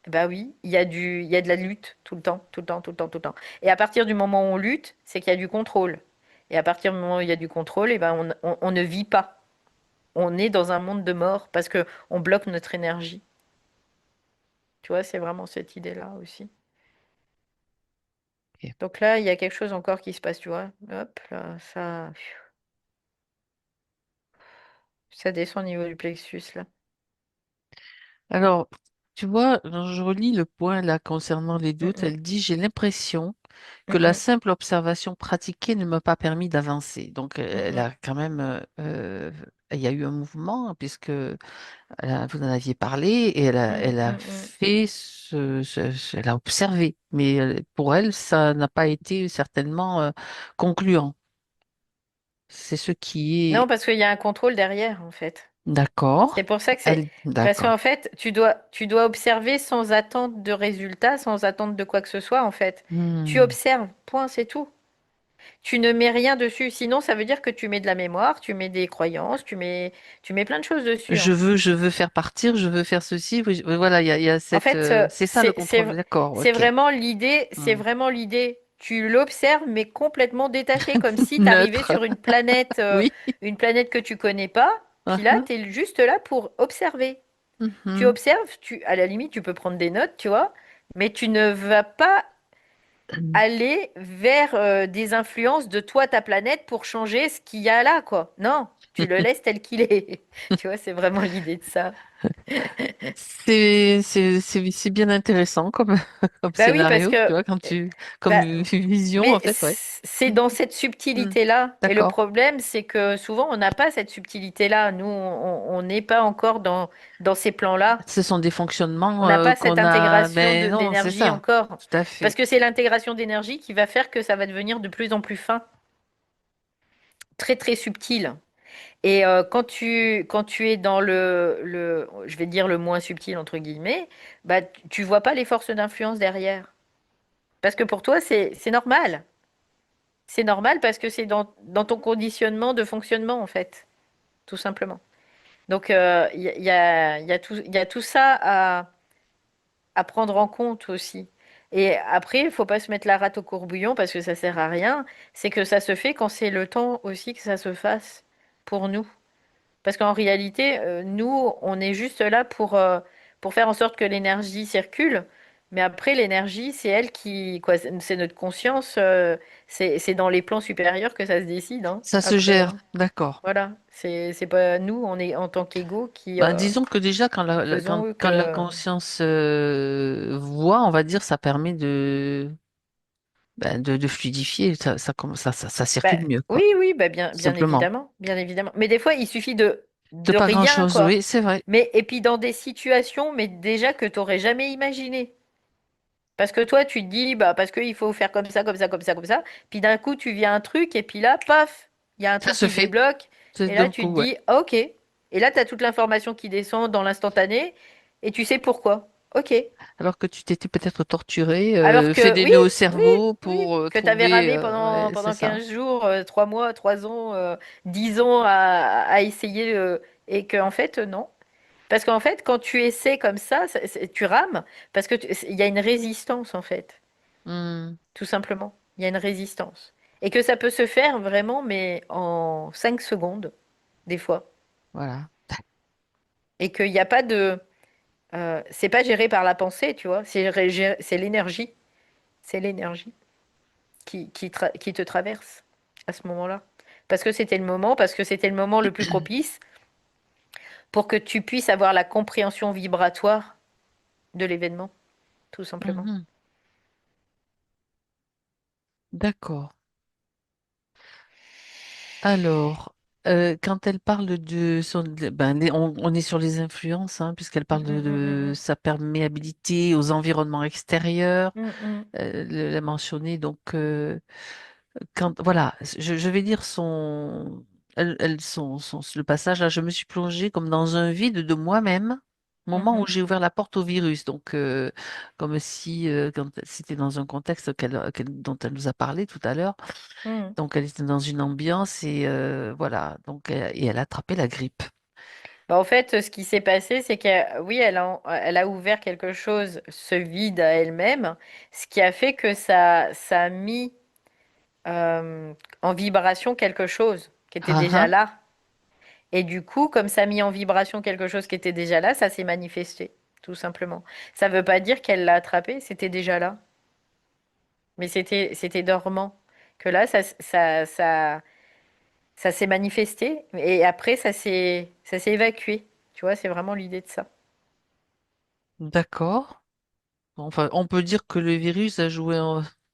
bah oui, il y a de la lutte tout le temps, tout le temps, tout le temps, tout le temps. Et à partir du moment où on lutte, c'est qu'il y a du contrôle. Et à partir du moment où il y a du contrôle, eh ben on ne vit pas. On est dans un monde de mort parce que on bloque notre énergie. Tu vois, c'est vraiment cette idée-là aussi. Ok. Donc là, il y a quelque chose encore qui se passe, tu vois. Hop, là, ça descend au niveau du plexus, là. Alors, tu vois, quand je relis le point là concernant les Mm, doutes, mm, elle dit, j'ai l'impression que mm, la mm, simple observation pratiquée ne m'a pas permis d'avancer. Donc, mm, elle mm, a quand même, il y a eu un mouvement, puisque vous en aviez parlé, et mm, elle a mm, mm. fait elle a observé. Mais pour elle, ça n'a pas été certainement concluant. C'est ce qui Non, est parce qu'il y a un contrôle derrière, en fait. C'est d'accord. pour ça que c'est... Elle, Parce qu'en d'accord. fait, tu dois observer sans attente de résultat, sans attente de quoi que ce soit, en fait. Tu Hmm. observes, point, c'est tout. Tu ne mets rien dessus. Sinon, ça veut dire que tu mets de la mémoire, tu mets des croyances, tu mets plein de choses dessus, hein. Je veux faire partir, je veux faire ceci. Oui, voilà, il y a En cette, fait, c'est ça le contrôle. D'accord, ok. c'est Hmm. vraiment l'idée. Tu l'observes, mais complètement détaché, comme si tu arrivais Neutre. sur Oui. une planète que tu connais pas. Puis là, Uh-huh. tu es juste là pour observer. Tu Mhm. observes, à la limite, tu peux prendre des notes, tu vois, mais tu ne vas pas aller vers des influences de toi, ta planète, pour changer ce qu'il y a là, quoi. Non, tu le laisses tel qu'il est. Tu vois, c'est vraiment l'idée de ça. C'est bien intéressant comme, comme Bah oui, parce scénario, que tu vois, comme bah, vision, en mais fait, ouais. c'est Mhm. dans cette Mhm. subtilité-là. Et le D'accord. problème, c'est que souvent, on n'a pas cette subtilité-là. Nous, on n'est pas encore dans ces plans-là. Ce sont des On fonctionnements n'a pas cette qu'on a, intégration mais non, c'est d'énergie ça, encore. tout à Parce fait. que c'est l'intégration d'énergie qui va faire que ça va devenir de plus en plus fin, très très subtil. Et quand tu es dans je vais dire le moins subtil, entre guillemets, bah, tu vois pas les forces d'influence derrière. Parce que pour toi, c'est normal. C'est normal parce que c'est dans ton conditionnement de fonctionnement, en fait, tout simplement. Donc, il y a tout ça à prendre en compte aussi. Et après, il faut pas se mettre la rate au courbouillon parce que ça sert à rien. C'est que ça se fait quand c'est le temps aussi que ça se fasse pour nous. Parce qu'en réalité, nous, on est juste là pour faire en sorte que l'énergie circule. Mais après, l'énergie, c'est elle qui, quoi, c'est notre conscience, c'est dans les plans supérieurs que ça se décide, hein, Ça se après, gère, hein. d'accord. Voilà, c'est pas nous, on est en tant qu'égaux qui Ben, disons que déjà, faisons quand la que... conscience voit, on va dire, ça permet de fluidifier, ça Bah, circule mieux, oui, quoi, oui, bah tout simplement. bien évidemment. Mais des fois, il suffit De de pas rien, grand-chose, quoi. oui, c'est vrai. Mais, et puis dans des situations, mais déjà que tu n'aurais jamais imaginé. Parce que toi, tu te dis, bah, parce qu'il faut faire comme ça, comme ça, comme ça, comme ça. Puis d'un coup, tu viens un truc, et puis là, paf, il y a un Ça truc se qui se fait. débloque. C'est Et là, d'un tu te coup, ouais. dis, ah, ok. Et là, tu as toute l'information qui descend dans l'instantané, et tu sais pourquoi. Ok. Alors que tu t'étais peut-être torturé, Alors fait que, des oui, nœuds au oui, cerveau oui, pour que tu avais trouver. ramé Ouais, c'est pendant ça. 15 jours, 3 mois, 3 ans, 10 ans à essayer, et que, en fait, non. Parce qu'en fait, quand tu essaies comme ça, tu rames, parce que il y a une résistance, en fait. Hmm, Tout simplement. Il y a une résistance. Et que ça peut se faire vraiment, mais en 5 secondes, des fois. voilà. Et qu'il n'y a pas de... c'est pas géré par la pensée, tu vois. C'est l'énergie. C'est l'énergie qui te traverse à ce moment-là. Parce que c'était le moment le plus propice pour que tu puisses avoir la compréhension vibratoire de l'événement, tout simplement. Mhm. D'accord. Alors, quand elle parle on est sur les influences, hein, puisqu'elle Mm, parle mm, mm, de mm, sa perméabilité aux environnements extérieurs. mm. Mm, mm. L'a mentionné. Donc, voilà, je vais dire le passage là, je me suis plongée comme dans un vide de moi-même, au moment où Mhm. j'ai ouvert la porte au virus. Donc, comme si, quand c'était dans un contexte dont elle nous a parlé tout à l'heure. Mm. Donc, elle était dans une ambiance et voilà. Donc, et elle a attrapé la grippe. Bah, en fait, ce qui s'est passé, c'est que oui, elle a ouvert quelque chose, ce vide à elle-même, ce qui a fait que ça a mis euh, en vibration quelque chose qui était Ah déjà ah, là. Et du coup, comme ça a mis en vibration quelque chose qui était déjà là, ça s'est manifesté, tout simplement. Ça ne veut pas dire qu'elle l'a attrapé, c'était déjà là, mais c'était dormant. Que là, ça s'est manifesté, et après, ça s'est évacué. Tu vois, c'est vraiment l'idée de ça. d'accord. Enfin, on peut dire que le virus a joué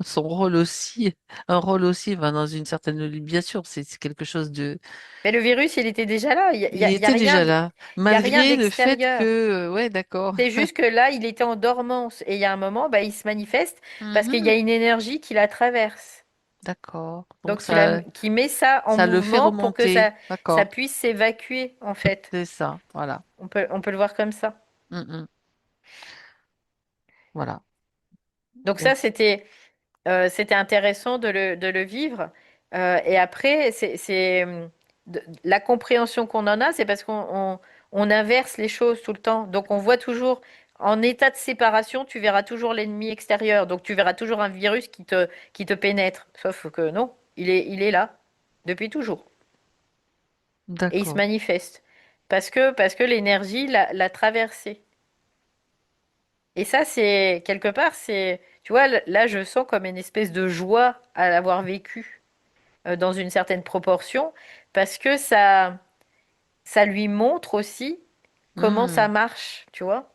son rôle aussi, un rôle aussi, ben, dans une certaine, bien sûr, c'est quelque chose de. Mais le virus, il était déjà là. Il Y a était déjà là, il y a rien malgré le fait que, d'extérieur. ouais, d'accord. C'est juste que là, il était en dormance. Et il y a un moment, bah, il se manifeste parce qu'il y Mhm, a une énergie qui la traverse. d'accord. Donc Donc, ça, qui met ça en ça le fait mouvement pour que remonter, ça d'accord. puisse s'évacuer, en fait. C'est ça, voilà. On peut le voir comme ça. Mhm, voilà. Donc ça, Donc, c'était intéressant de le vivre. Et après, la compréhension qu'on en a, c'est parce on inverse les choses tout le temps. Donc on voit toujours, en état de séparation, tu verras toujours l'ennemi extérieur. Donc tu verras toujours un virus qui te pénètre. Sauf que non, il est là, depuis toujours. Et il se d'accord. manifeste. Parce que l'énergie l'a traversé. Et ça, c'est, quelque part, tu vois, là, je sens comme une espèce de joie à l'avoir vécu. Dans une certaine proportion, parce que ça lui montre aussi comment ça Hmm. marche, tu vois.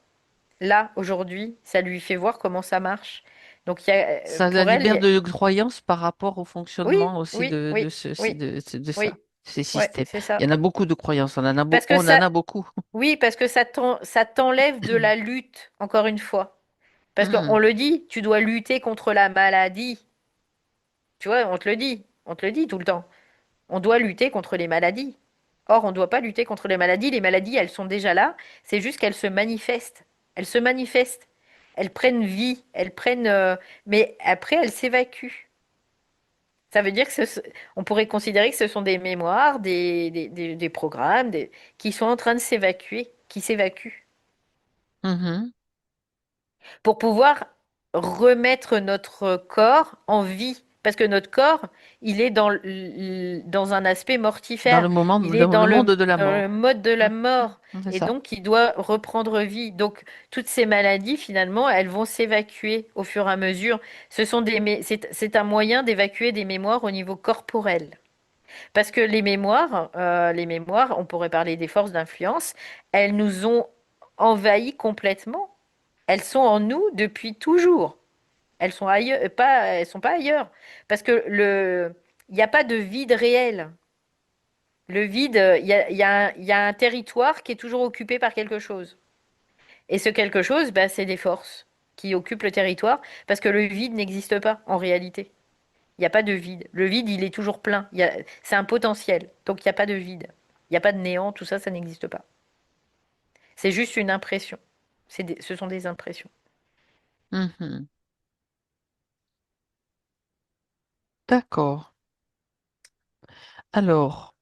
Là, aujourd'hui, ça lui fait voir comment ça marche. Donc, Ça la pour elle, libère de croyances par rapport au oui, fonctionnement aussi oui, de oui, oui, de ça, oui, ces ouais, systèmes. c'est Il y ça. en a beaucoup de croyances, Parce que on en ça, a beaucoup. oui, parce que ça t'enlève de la lutte, encore une fois. Parce qu'on Hmm. le dit, tu dois lutter contre la maladie. Tu vois, on te le dit tout le temps. On doit lutter contre les maladies. Or, on ne doit pas lutter contre les maladies. Les maladies, elles sont déjà là. C'est juste qu'elles se manifestent. Elles se manifestent. Elles prennent vie. Mais après, elles s'évacuent. Ça veut dire que on pourrait considérer que ce sont des mémoires, des programmes qui sont en train de s'évacuer, qui s'évacuent, Mhm. pour pouvoir remettre notre corps en vie. Parce que notre corps, il est dans un aspect mortifère. Il est Dans le monde de la dans le mort. mode de la mort. Mhm. C'est Et ça. donc, il doit reprendre vie. Donc, toutes ces maladies, finalement, elles vont s'évacuer au fur et à mesure. C'est un moyen d'évacuer des mémoires au niveau corporel. Parce que les mémoires, on pourrait parler des forces d'influence, elles nous ont envahis complètement. Elles sont en nous depuis toujours. Elles sont ailleurs, elles sont pas ailleurs. Parce que il n'y a pas de vide réel. Le vide, il y a un territoire qui est toujours occupé par quelque chose. Et ce quelque chose, bah, c'est des forces. qui occupe le territoire, parce que le vide n'existe pas en réalité. Il n'y a pas de vide. Le vide, il est toujours plein. C'est un potentiel. Donc, il n'y a pas de vide. Il n'y a pas de néant. Tout ça, ça n'existe pas. C'est juste une impression. Ce sont des impressions. Mhm. D'accord. Alors,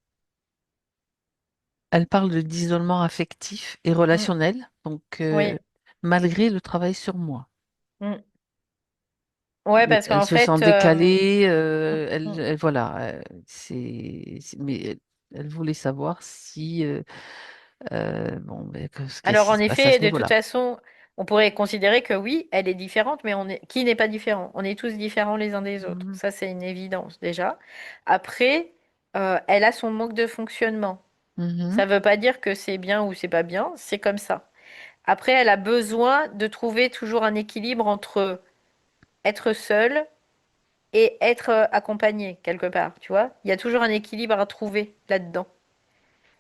elle parle d'isolement affectif et Mm. relationnel, donc Oui. malgré le travail sur moi. Mm. Ouais, parce Elle qu'en se sent fait, décalée, mm. voilà, mais elle voulait savoir si, bon, ben, qu'est-ce Alors qui en se passe à ce effet, de toute niveau-là. façon, on pourrait considérer que oui, elle est différente, mais qui n'est pas différent? On est tous différents les uns des autres. Mhm. Ça, c'est une évidence déjà. Après, elle a son manque de fonctionnement. Mhm. Ça ne veut pas dire que c'est bien ou c'est pas bien, c'est comme ça. Après, elle a besoin de trouver toujours un équilibre entre être seule et être accompagnée quelque part, tu vois? Il y a toujours un équilibre à trouver là-dedans.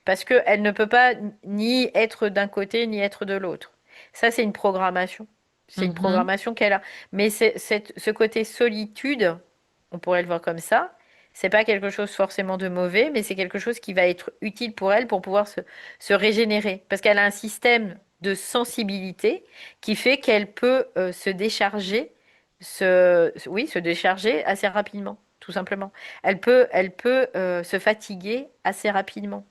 Parce qu'elle ne peut pas ni être d'un côté ni être de l'autre. Ça, c'est une programmation. C'est une Mhm. programmation qu'elle a. Mais ce côté solitude, on pourrait le voir comme ça, c'est pas quelque chose forcément de mauvais, mais c'est quelque chose qui va être utile pour elle pour pouvoir se régénérer. Parce qu'elle a un système de sensibilité qui fait qu'elle peut se décharger, oui, se décharger assez rapidement, tout simplement. Elle peut se fatiguer assez rapidement.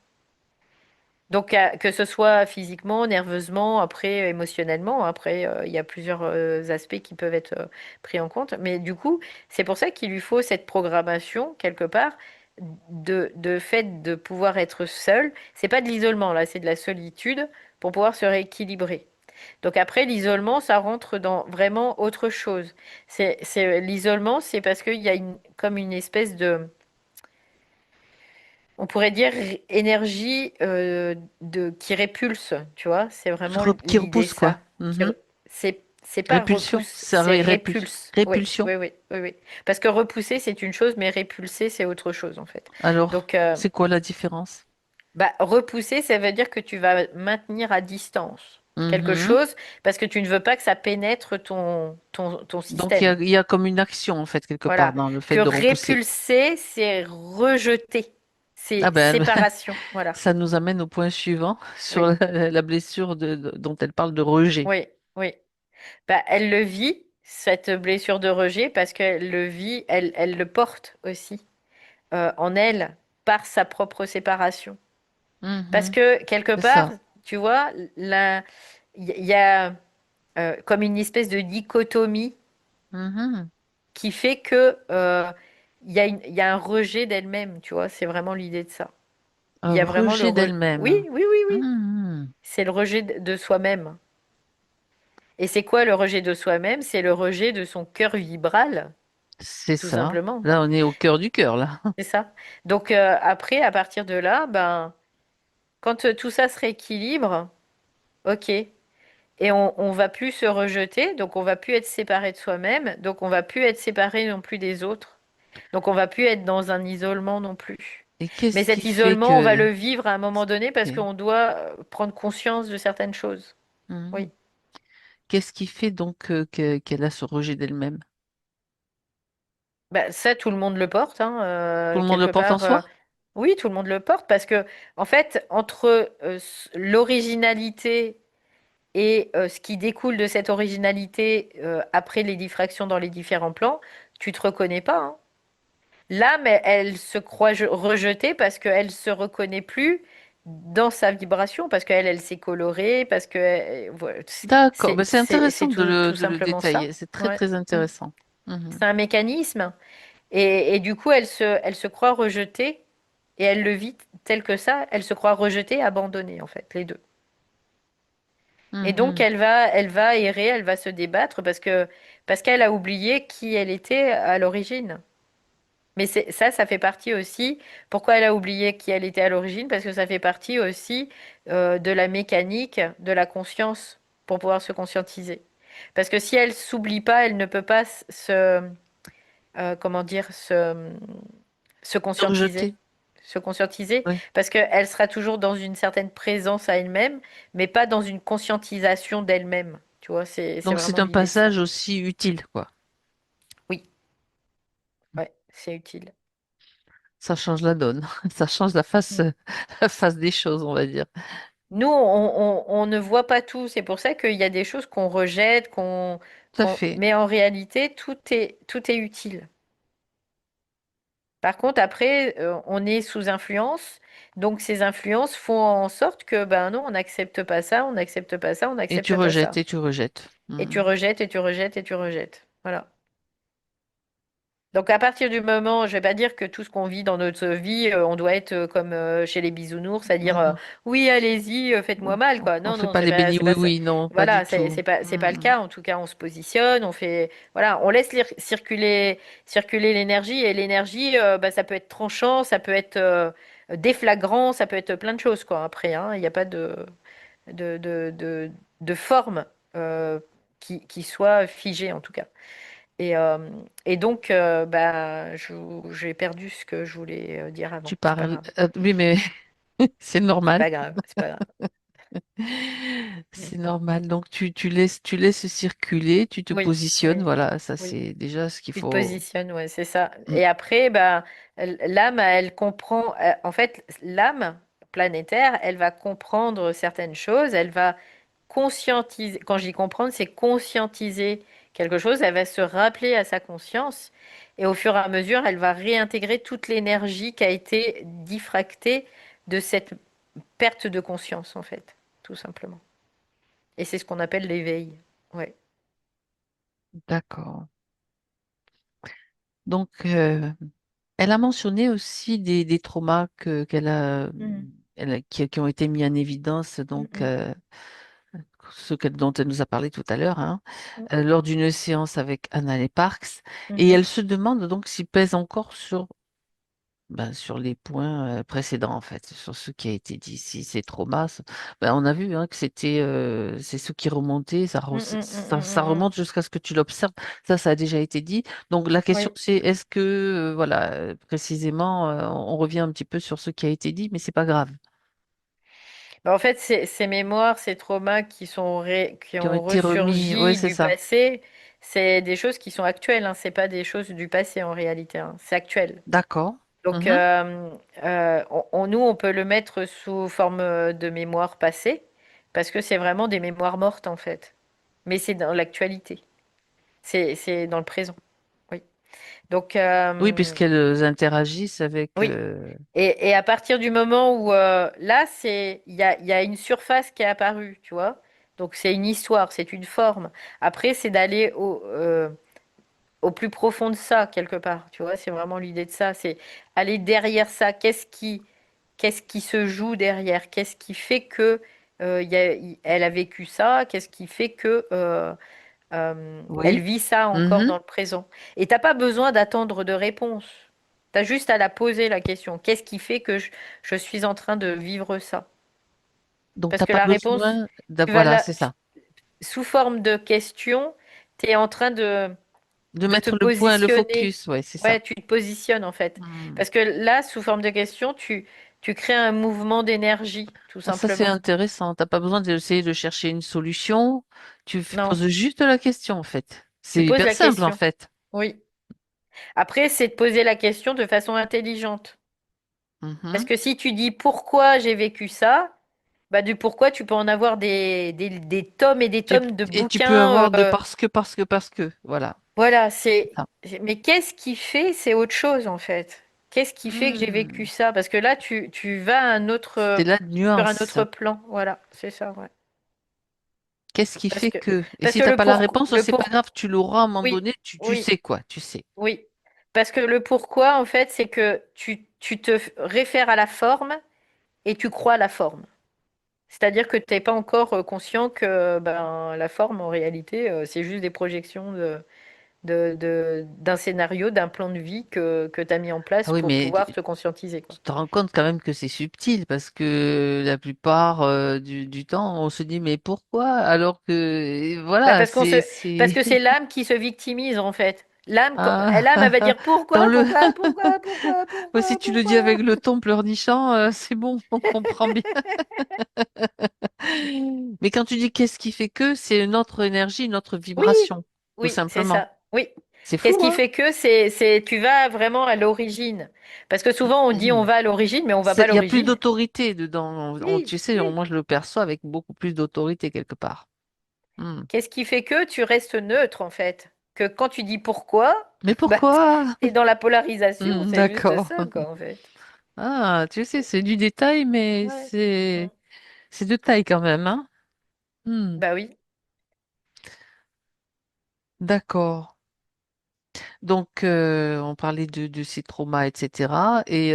Donc, que ce soit physiquement, nerveusement, après émotionnellement, après il y a plusieurs aspects qui peuvent être pris en compte. Mais du coup, c'est pour ça qu'il lui faut cette programmation quelque part de fait de pouvoir être seul. C'est pas de l'isolement là, c'est de la solitude pour pouvoir se rééquilibrer. Donc après, l'isolement, ça rentre dans vraiment autre chose. L'isolement, c'est parce qu'il y a comme une espèce de on pourrait dire énergie qui répulse, tu vois, c'est vraiment Qui l'idée repousse, ça. quoi. Mhm. C'est pas Répulsion, repousse, ça c'est répulse. répulse. Oui, Répulsion. oui, oui, oui, oui. Parce que repousser c'est une chose, mais répulser c'est autre chose en fait. Alors, Donc, c'est quoi la différence? bah, repousser, ça veut dire que tu vas maintenir à distance quelque Mhm. chose parce que tu ne veux pas que ça pénètre ton Donc, système. il y a comme une action, en fait, quelque part, Voilà. dans le Que fait de repousser. répulser, c'est rejeter. Ah C'est ben, séparation. Voilà. ça nous amène au point suivant sur Oui. la blessure dont elle parle de rejet. Oui, oui. Bah, elle le vit, cette blessure de rejet, parce qu'elle le vit, elle le porte aussi en elle par sa propre séparation. Parce Mhm. que quelque C'est part, ça. tu vois, il y a comme une espèce de dichotomie Mhm. qui fait que il y a un rejet d'elle-même, tu vois, c'est vraiment l'idée de ça. Il Un y a vraiment le rejet rejet. Oui, d'elle-même. oui, oui, oui. Mhm. C'est le rejet de soi-même. Et c'est quoi le rejet de soi-même? C'est le rejet de son cœur vibral, C'est tout ça. simplement. Là, on est au cœur du cœur, là. C'est ça. Donc après, à partir de là, ben, quand tout ça se rééquilibre, ok. Et on va plus se rejeter, donc on va plus être séparé de soi-même, donc on va plus être séparé non plus des autres. Donc on va plus être dans un isolement non plus. Et Mais qu'est-ce cet qui fait isolement, on va que... le vivre à un moment donné parce Ok. qu'on doit prendre conscience de certaines choses. Oui. Mhm. Qu'est-ce qui fait donc qu'elle a ce rejet d'elle-même? Bah, ça, tout le monde le porte, hein, Tout le monde le quelque porte en part. soi? Oui, tout le monde le porte parce que, en fait, entre l'originalité et ce qui découle de cette originalité après les diffractions dans les différents plans, tu te reconnais pas, hein. L'âme, elle se croit rejetée parce qu'elle se reconnaît plus dans sa vibration, parce qu'elle, elle s'est colorée, parce que voilà, D'accord. Ben, c'est c'est intéressant tout de le simplement ça. détailler. C'est très, Ouais. très Mm. intéressant. Mhm. C'est un mécanisme. Et du coup, elle se croit rejetée et elle le vit tel que ça. Elle se croit rejetée, abandonnée, en fait, les deux. Et donc, Mhm. elle va errer, elle va se débattre parce qu'elle a oublié qui elle était à l'origine. Mais ça fait partie aussi. Pourquoi elle a oublié qui elle était à l'origine? Parce que ça fait partie aussi de la mécanique de la conscience pour pouvoir se conscientiser. Parce que si elle s'oublie pas, elle ne peut pas comment dire, se Se conscientiser. rejeter. Se conscientiser, Oui. parce qu'elle sera toujours dans une certaine présence à elle-même, mais pas dans une conscientisation d'elle-même. Tu vois, c'est Donc c'est vraiment un l'idée de ça. passage aussi utile, quoi. Oui, ouais, c'est utile. Ça change la donne. Ça change Mm. la face des choses, on va dire. Nous, on ne voit pas tout. C'est pour ça qu'il y a des choses qu'on rejette, Tout à fait. mais en réalité, tout est utile. Par contre, après, on est sous influence. Donc, ces influences font en sorte que, ben non, on n'accepte pas ça, on n'accepte pas ça, on Et tu n'accepte pas rejettes, ça. et tu rejettes. Et tu Mhm. rejettes, et tu rejettes, et tu rejettes. Voilà. Donc à partir du moment, je vais pas dire que tout ce qu'on vit dans notre vie, on doit être comme chez les bisounours, c'est-à-dire Mhm. oui, allez-y, faites-moi mal, quoi. On Non, fait non, pas les bénis, c'est oui, pas ça. oui, non, pas du Voilà, tout. c'est pas le Mhm. cas. En tout cas, on se positionne, on fait, voilà, on laisse circuler l'énergie et l'énergie, bah, ça peut être tranchant, ça peut être déflagrant, ça peut être plein de choses, quoi. Après, hein, il n'y a pas de, de, de, de forme euh, qui soit figée, en tout cas. Et, euh, et donc, bah, j'ai perdu ce que je voulais dire avant. Tu C'est pas parles. grave. Oui, mais c'est C'est normal. pas grave. C'est pas grave. Mm. C'est normal. Donc tu laisses circuler, tu te Oui, positionnes. oui, Voilà, ça oui. c'est déjà ce qu'il Tu te faut. positionnes, ouais, c'est ça. Mm. Et après, bah, l'âme, elle comprend. En fait, l'âme planétaire, elle va comprendre certaines choses. Elle va conscientiser. Quand je dis comprendre, c'est conscientiser quelque chose. Elle va se rappeler à sa conscience. Et au fur et à mesure, elle va réintégrer toute l'énergie qui a été diffractée de cette perte de conscience, en fait, tout simplement. Et c'est ce qu'on appelle l'éveil. Ouais. D'accord. Donc elle a mentionné aussi des traumas qu'elle a, Mhm. qui ont été mis en évidence. Donc Mhm. dont elle nous a parlé tout à l'heure, hein, Mhm. lors d'une séance avec Anna Parks. Et Mhm. elle se demande donc s'il pèse encore sur, ben, sur les points précédents, en fait, sur ce qui a été dit. Si c'est traumas, ben, on a vu hein, que c'est ce qui remontait, Mhm. Mhm. ça Mhm. remonte jusqu'à ce que tu l'observes. Ça a déjà été dit. Donc la question Oui. c'est est-ce que, voilà, précisément, on revient un petit peu sur ce qui a été dit, mais c'est pas grave, Bah, en fait, ces mémoires, ces traumas qui qui ont ont été remis. Oui, ressurgi c'est du ça. passé, c'est des choses qui sont actuelles, hein. C'est pas des choses du passé en réalité, hein. C'est actuel. D'accord. Donc, Mhm. nous, on peut le mettre sous forme de mémoire passée, parce que c'est vraiment des mémoires mortes, en fait. Mais c'est dans l'actualité. C'est dans le présent. Oui. Donc, Oui, puisqu'elles interagissent avec. oui. Et à partir du moment où, là, il y a une surface qui est apparue, tu vois. Donc, c'est une histoire, c'est une forme. Après, c'est d'aller au plus profond de ça, quelque part. Tu vois, c'est vraiment l'idée de ça. C'est aller derrière ça. Qu'est-ce qui se joue derrière? Qu'est-ce qui fait que elle a vécu ça? Qu'est-ce qui fait que elle Oui. vit ça encore Mhm. dans le présent? Et t'as pas besoin d'attendre de réponse. T'as juste à la poser la question. Qu'est-ce qui fait que je suis en train de vivre ça? Donc, Parce t'as que pas la réponse, besoin tu vas voilà, c'est ça. sous forme de question, tu es en train De de te mettre le point, le positionner. focus, ouais, c'est ça. Ouais, tu te positionnes en fait. Hmm. Parce que là, sous forme de question, tu crées un mouvement d'énergie, tout Ah, ça, c'est simplement. intéressant. T'as pas besoin d'essayer de chercher une solution. Non, Poses juste la question, en fait. tu C'est poses hyper la simple, en question. fait. Oui. Après, c'est de poser la question de façon intelligente. Parce Mhm. que si tu dis pourquoi j'ai vécu ça, bah du pourquoi, tu peux en avoir des tomes et des Tu- tomes de Et tu peux bouquins. avoir de parce que. Voilà. Voilà, C'est ça. mais qu'est-ce qui fait, c'est autre chose en fait. Qu'est-ce qui fait que j'ai vécu Hmm. ça? Parce que là, tu vas à un autre, C'est la sur un nuance. autre plan. Voilà, c'est ça, ouais. Qu'est-ce qui Parce fait que, que? Et parce si que t'as pas la réponse, le c'est pas pour, grave, tu l'auras à un moment oui, donné, tu oui, sais quoi, tu sais. oui. Parce que le pourquoi, en fait, c'est que tu te réfères à la forme et tu crois à la forme. C'est-à-dire que tu n'es pas encore conscient que ben, la forme, en réalité, c'est juste des projections d'un scénario, d'un plan de vie que tu as mis en place Ah oui, pour mais pouvoir te conscientiser, quoi. tu te rends compte quand même que c'est subtil parce que la plupart du temps, on se dit mais pourquoi? Alors que Bah, voilà, parce que c'est l'âme qui se victimise, en fait. L'âme, elle va Ah, dire dans pourquoi, le, pourquoi, pourquoi, pourquoi, ouais, si pourquoi, tu le dis pourquoi. avec le ton pleurnichant, c'est bon, on comprend bien. Mais quand tu dis qu'est-ce qui fait que, c'est une autre énergie, une autre Oui, vibration, tout oui, c'est simplement. ça. Oui. C'est Qu'est-ce fou, qui hein? fait que tu vas vraiment à l'origine. Parce que souvent on dit on va à l'origine, mais on va pas à Il y a plus l'origine. d'autorité dedans. Oui, Tu sais, oui. moi je le perçois avec beaucoup plus d'autorité quelque part. Hmm. Qu'est-ce qui fait que tu restes neutre en fait? Que quand tu dis pourquoi, Mais bah pourquoi? t'es dans la polarisation, c'est juste D'accord. ça quoi en fait. Ah, tu sais, c'est du détail, mais Ouais. Mm. c'est de taille quand même, hein? Hmm. Bah oui. D'accord. Donc, on parlait de ses traumas, etc. Et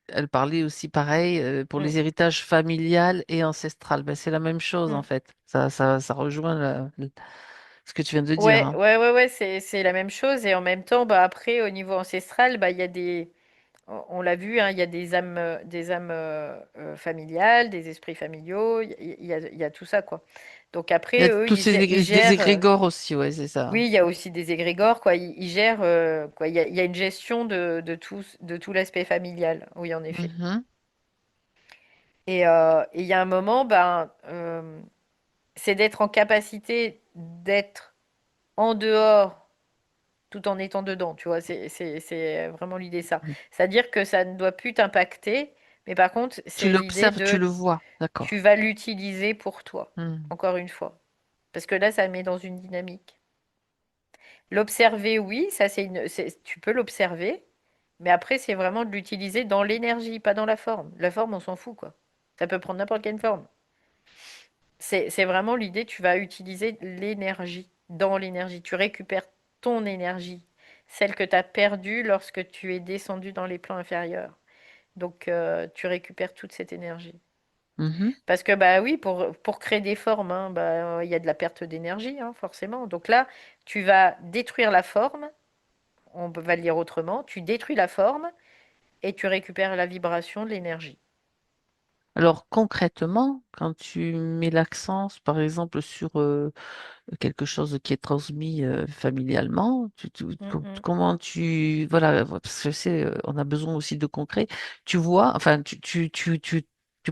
elle parlait aussi, pareil, pour Mm. les héritages familial et ancestral. Ben, c'est la même chose, en Mm. fait. Ça rejoint ce que tu viens de dire, Ouais, hein. ouais, ouais, ouais, c'est la même chose. Et en même temps, bah après, au niveau ancestral, bah il y a on l'a vu, hein, il y a des âmes familiales, des esprits familiaux, il y a tout ça, quoi. Donc Il y après, a eux, tous ces ils des gèrent. égrégores aussi, ouais, c'est ça. Oui, il y a aussi des égrégores, quoi. Ils gèrent, quoi. Il y a une gestion de tout l'aspect familial, oui, en effet. Mhm. Et il y a un moment, ben, c'est d'être en capacité d'être en dehors tout en étant dedans, tu vois. C'est vraiment l'idée, ça. C'est-à-dire que ça ne doit plus t'impacter, mais par contre, Tu c'est l'idée l'observes, tu de le vois, tu d'accord. vas l'utiliser pour toi, Hmm. encore une fois. Parce que là, ça met dans une dynamique. L'observer, oui, ça tu peux l'observer, mais après, c'est vraiment de l'utiliser dans l'énergie, pas dans la forme. La forme, on s'en fout, quoi. Ça peut prendre n'importe quelle forme. C'est vraiment l'idée, tu vas utiliser l'énergie, dans l'énergie. Tu récupères ton énergie, celle que tu as perdue lorsque tu es descendu dans les plans inférieurs. Donc, tu récupères toute cette énergie. Mhm. Parce que, bah oui, pour créer des formes, hein, bah, il y a de la perte d'énergie, hein, forcément. Donc là, tu vas détruire la forme, va le dire autrement, tu détruis la forme et tu récupères la vibration de l'énergie. Alors concrètement, quand tu mets l'accent, par exemple, sur quelque chose qui est transmis familialement, Mm, mm. comment voilà, parce que je sais, on a besoin aussi de concret. Tu vois, enfin, tu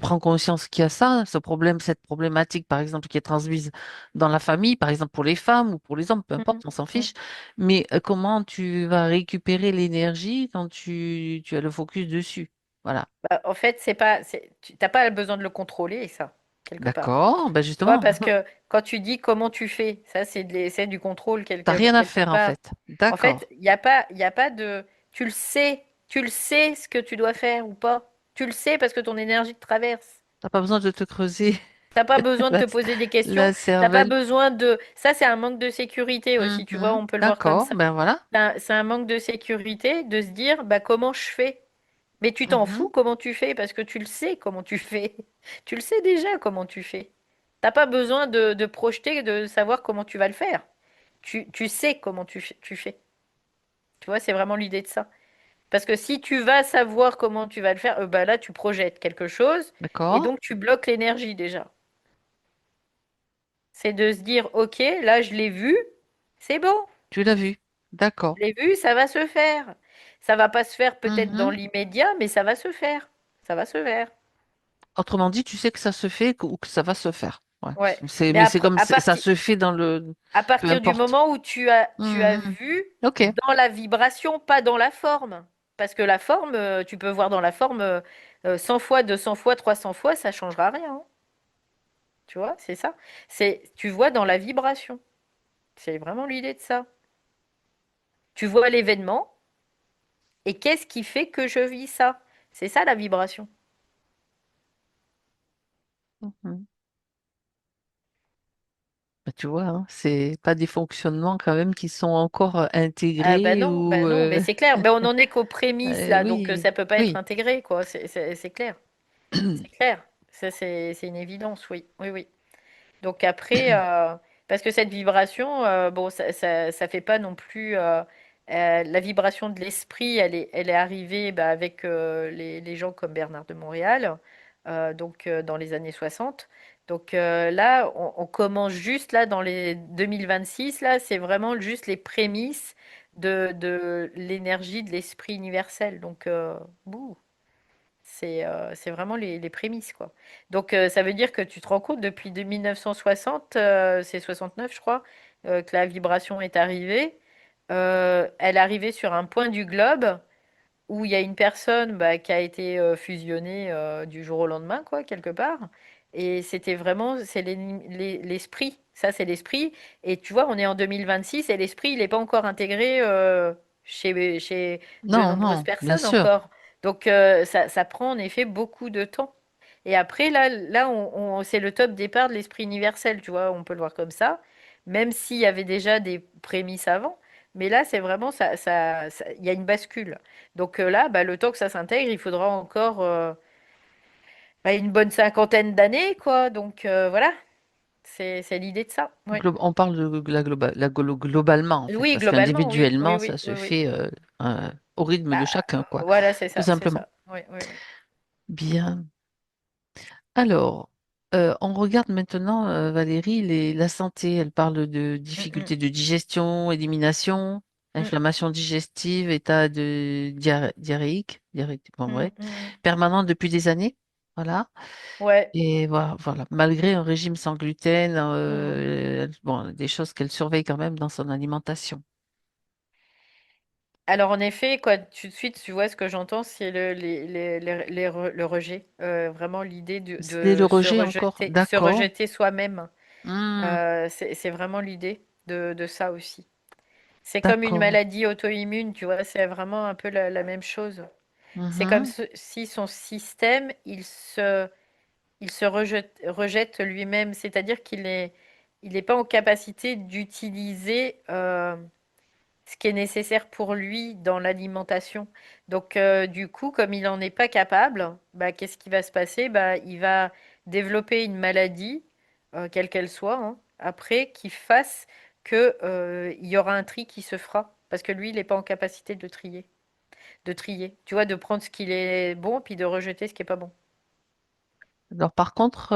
prends conscience qu'il y a ça, ce problème, cette problématique, par exemple, qui est transmise dans la famille, par exemple pour les femmes ou pour les hommes, peu Mm, importe, on s'en mm. fiche. Mais comment tu vas récupérer l'énergie quand tu as le focus dessus? Voilà. Bah, en fait, c'est pas, tu n'as pas besoin de le contrôler, ça, quelque part. D'accord, ben Tu vois, justement, parce que quand tu dis comment tu fais, ça, c'est du contrôle t'as rien à quelque faire en part. fait. En fait, D'accord. il y a pas de, tu le sais ce que tu dois faire ou pas. Tu le sais parce que ton énergie te traverse. T'as pas besoin de te creuser T'as pas besoin de la, te poser des questions. la T'as pas cervelle. besoin de, ça, c'est un manque de sécurité aussi, tu vois, Mhm. on peut le voir comme D'accord, ça. ben voilà. C'est un manque de sécurité de se dire, bah, comment je fais? Mais tu t'en Mhm. fous comment tu fais parce que tu le sais comment tu fais. Tu le sais déjà comment tu fais. T'as pas besoin de projeter, de savoir comment tu vas le faire. Tu sais comment tu fais. Tu vois, c'est vraiment l'idée de ça. Parce que si tu vas savoir comment tu vas le faire, bah là, tu projettes quelque chose et D'accord. donc tu bloques l'énergie déjà. C'est de se dire, ok, là, je l'ai vu, c'est bon. Tu l'as vu. D'accord. Je l'ai vu, ça va se faire. Ça va pas se faire peut-être dans Mhm. l'immédiat, mais ça va se faire. Ça va se faire. Autrement dit, tu sais que ça se fait ou que ça va se faire. Ouais. Ouais. Mais Mais c'est comme ça partir se fait dans le. à Peu partir du importe. moment où tu as Mhm. vu Ok. dans la vibration, pas dans la forme. Parce que la forme, tu peux voir dans la forme 100 fois, 200 fois, 300 fois, ça changera rien, hein. Tu vois, c'est ça. Tu vois dans la vibration. C'est vraiment l'idée de ça. Tu vois l'événement et qu'est-ce qui fait que je vis ça? C'est ça la vibration. Mhm. Bah, tu vois, hein, c'est pas des fonctionnements quand même qui sont encore Ah intégrés ou. ben non, mais c'est clair. Ben on en est qu'aux prémices là, donc Oui, ça peut pas être oui. intégré, quoi. C'est clair. C'est clair. Ça, c'est une évidence, oui. Oui, oui. Donc après, parce que cette vibration, bon, ça fait pas non plus la vibration de l'esprit, elle est arrivée bah, avec les gens comme Bernard de Montréal, donc dans les années 60. Donc là, on commence juste là dans les 2026, là, c'est vraiment juste les prémices de l'énergie de l'esprit universel. Donc, bouh, c'est vraiment les prémices, quoi. Donc ça veut dire que tu te rends compte, depuis 1960, c'est 69, je crois, que la vibration est arrivée. Elle est arrivée sur un point du globe où il y a une personne bah, qui a été fusionnée du jour au lendemain, quoi, quelque part. Et c'était vraiment, c'est l'esprit. Ça, c'est l'esprit. Et tu vois, on est en 2026 et l'esprit, il n'est pas encore intégré chez de Non, nombreuses non, bien personnes sûr. encore. Donc, ça prend en effet beaucoup de temps. Et après, là c'est le top départ de l'esprit universel, tu vois, on peut le voir comme ça, même s'il y avait déjà des prémices avant. Mais là, c'est vraiment il y a une bascule. Donc là, bah, le temps que ça s'intègre, il faudra encore bah, une bonne cinquantaine d'années, quoi. Donc voilà, c'est l'idée de ça. Oui. On parle de globalement, en fait, Oui, parce globalement, oui, oui, qu'individuellement, oui, ça se oui, oui. fait au rythme de Bah, chacun, quoi, voilà, tout c'est simplement. ça. Oui, oui, oui. Bien. Alors, on regarde maintenant, Valérie, la santé. Elle parle de Mm, mm, difficultés de digestion, élimination, mm, inflammation digestive, état de diarrhéique, bon, mm, ouais, mm. permanent depuis des années. Voilà. Ouais. Et voilà, malgré un régime sans gluten, Mm. bon, des choses qu'elle surveille quand même dans son alimentation. Alors en effet, quoi, tout de suite, tu vois, ce que j'entends, c'est le rejet. Vraiment l'idée C'est le de rejet encore? se D'accord. rejeter soi-même. Hmm, C'est vraiment l'idée de ça aussi. C'est comme une d'accord. maladie auto-immune, tu vois, c'est vraiment un peu la même chose. C'est comme Mhm. si son système, il se rejette lui-même, c'est-à-dire il n'est pas en capacité d'utiliser ce qui est nécessaire pour lui dans l'alimentation. Donc, du coup, comme il n'en est pas capable, bah, qu'est-ce qui va se passer? Bah, il va développer une maladie, quelle qu'elle soit, hein, après, qui fasse que, il y aura un tri qui se fera. Parce que lui, il n'est pas en capacité de trier. De trier. Tu vois, de prendre ce qui est bon, puis de rejeter ce qui est pas bon. Alors par contre,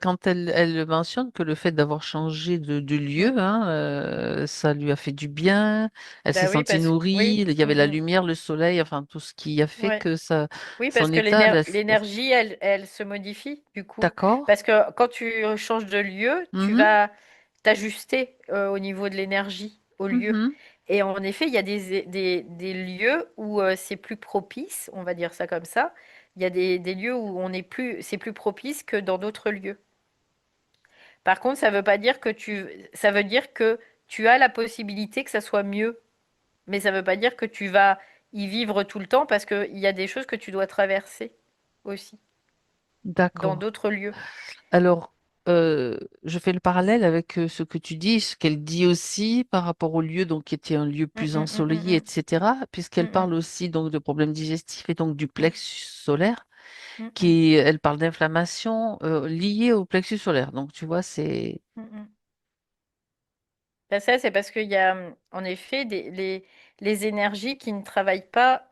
quand elle mentionne que le fait d'avoir changé de lieu, Mm. hein, ça lui a fait du bien, elle s'est Bah oui, sentie parce que nourrie, oui. il y Mm, avait la mm. lumière, le soleil, enfin tout ce qui a fait Ouais. que ça, Oui, parce son que état, l'énergie, elle se modifie du coup. d'accord? Parce que quand tu changes de lieu, tu Mhm, vas t'ajuster au niveau de l'énergie, au lieu. mhm. Et en effet, il y a des lieux où c'est plus propice, on va dire ça comme ça. Il y a des lieux où c'est plus propice que dans d'autres lieux. Par contre, ça veut pas dire que ça veut dire que tu as la possibilité que ça soit mieux. Mais ça veut pas dire que tu vas y vivre tout le temps parce qu'il y a des choses que tu dois traverser aussi dans D'accord. d'autres lieux. Alors, je fais le parallèle avec ce que tu dis, ce qu'elle dit aussi par rapport au lieu donc qui était un lieu Mm, plus mm, mm, ensoleillé, mm, etc., mm, puisqu'elle mm, parle aussi donc de problèmes digestifs et donc du mm, plexus solaire. mm, mm, Elle parle d'inflammation liée au plexus solaire. Donc, tu vois, c'est... mm, mm. Ben ça, c'est parce qu'il y a en effet les énergies qui ne travaillent pas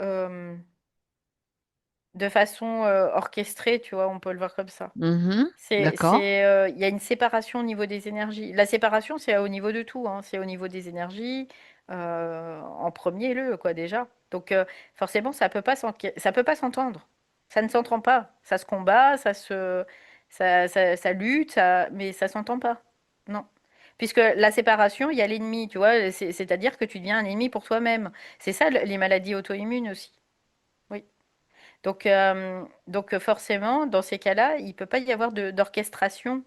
de façon orchestrée, tu vois, on peut le voir comme ça. Mhm, d'accord. Il y a une séparation au niveau des énergies. La séparation, c'est au niveau de tout, hein. C'est au niveau des énergies, en premier lieu, quoi, déjà. Donc, forcément, ça peut pas s'entendre. Ça ne s'entend pas. Ça se combat, ça lutte, mais ça s'entend pas. Non. Puisque la séparation, il y a l'ennemi, tu vois, c'est-à-dire que tu deviens un ennemi pour toi-même. C'est ça, les maladies auto-immunes aussi. Oui. Donc forcément, dans ces cas-là, il peut pas y avoir d'orchestration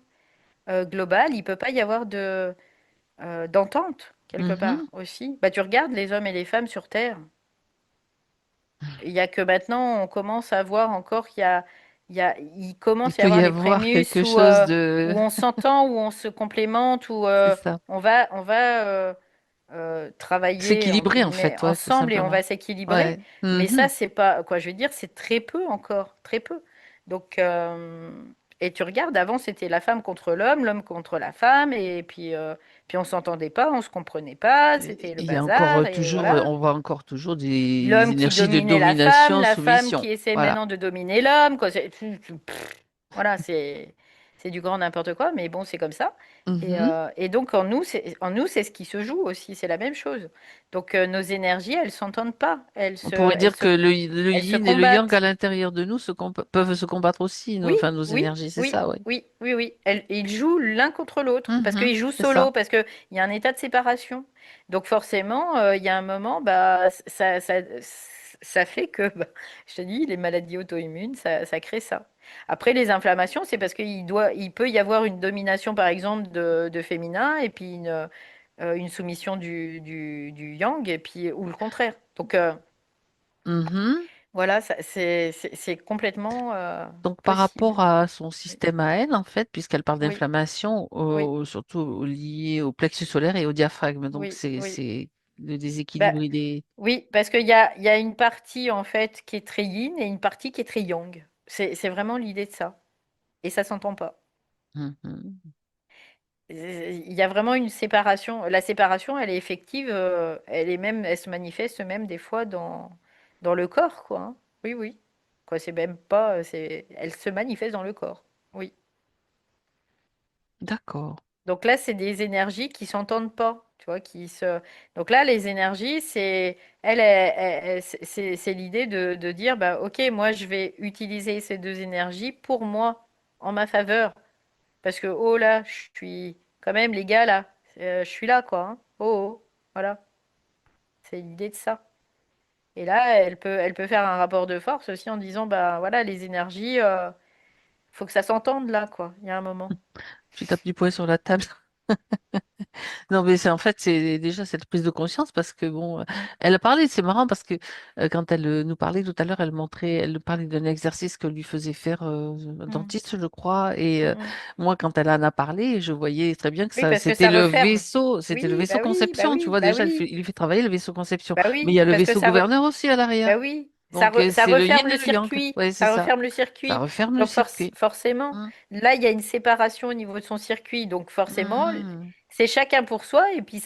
globale, il peut pas y avoir d'entente quelque part Mhm. aussi. Bah, tu regardes les hommes et les femmes sur Terre. Il y a que maintenant, on commence à voir encore il Il commence à y peut y avoir des avoir prémices quelque chose de... où on s'entend, où on se complémente, où C'est ça. on va travailler entre S'équilibrer, en guillemets fait, ouais, tout ensemble et on simplement. va s'équilibrer. Ouais. Mais ça, Mhm. c'est pas quoi je veux dire, c'est très peu encore, très peu. Donc et tu regardes, avant c'était la femme contre l'homme, l'homme contre la femme, et puis on s'entendait pas, on se comprenait pas, c'était le Il y a encore bazar et toujours, voilà. on voit encore toujours des L'homme qui énergies de dominait domination, la femme soumission. qui essaie Voilà. maintenant de dominer l'homme, quoi. Voilà, c'est du grand n'importe quoi, mais bon, c'est comme ça. Mhm. Et donc en nous, c'est ce qui se joue aussi, c'est la même chose. Donc nos énergies, elles s'entendent pas, On pourrait dire que le elles se yin et le yang à combattent. l'intérieur de nous peuvent se combattre aussi, Oui, enfin nos oui, énergies, c'est oui, ça, oui. oui, oui, oui. Ils jouent l'un contre l'autre parce Mhm. qu'ils jouent C'est ça. solo, parce qu'il y a un état de séparation. Donc forcément, il y a un moment, bah, ça fait que, bah, je te dis, les maladies auto-immunes, ça crée ça. Après, les inflammations, c'est parce il peut y avoir une domination, par exemple, de féminin et puis une soumission du yang, et puis, ou le contraire. Donc Mhm. voilà, c'est complètement Donc, par rapport possible. à son Oui, système à elle, en fait, puisqu'elle parle oui, d'inflammation, oui. surtout lié au plexus solaire et au diaphragme, donc Oui, oui. c'est le Bah, déséquilibre, il est... oui, parce il y a une partie en fait qui est très yin et une partie qui est très yang. C'est vraiment l'idée de ça. Et ça s'entend pas. Mhm. Il y a vraiment une séparation. La séparation, elle est effective, elle est même, elle se manifeste même des fois dans le corps, quoi, hein. Oui, oui. Quoi, c'est même pas, elle se manifeste dans le corps. Oui. D'accord. Donc là, c'est des énergies qui s'entendent pas, tu vois, Donc là, les énergies, c'est l'idée de dire, bah, ok, moi, je vais utiliser ces deux énergies pour moi, en ma faveur, parce que oh là, je suis quand même les gars là, je suis là quoi, hein. Oh, oh, voilà, c'est l'idée de ça. Et là, elle peut faire un rapport de force aussi en disant, bah voilà, les énergies, faut que ça s'entende là, quoi. Il y a un moment. Tu tapes du poing sur la table. Non, mais c'est en fait, c'est déjà cette prise de conscience parce que bon, Mm, elle a parlé, c'est marrant parce que quand elle nous parlait tout à l'heure, elle parlait d'un exercice que lui faisait faire un mm, dentiste, je crois. Et mm, mm. moi, quand elle en a parlé, je voyais très bien que Oui, ça, parce que ça referme. c'était le vaisseau Oui, bah conception, tu oui, vois. bah Déjà, oui, il lui fait travailler le vaisseau conception, bah mais il y oui, a le parce que vaisseau gouverneur aussi à bah l'arrière. oui, Donc, ça c'est le yin referme le et le yang. circuit, Ouais, c'est ça ça. referme le Ça circuit. referme le Donc circuit. forcément, Mm. là, il y a une séparation au niveau de son circuit. Donc forcément, Mm. c'est chacun pour soi et puis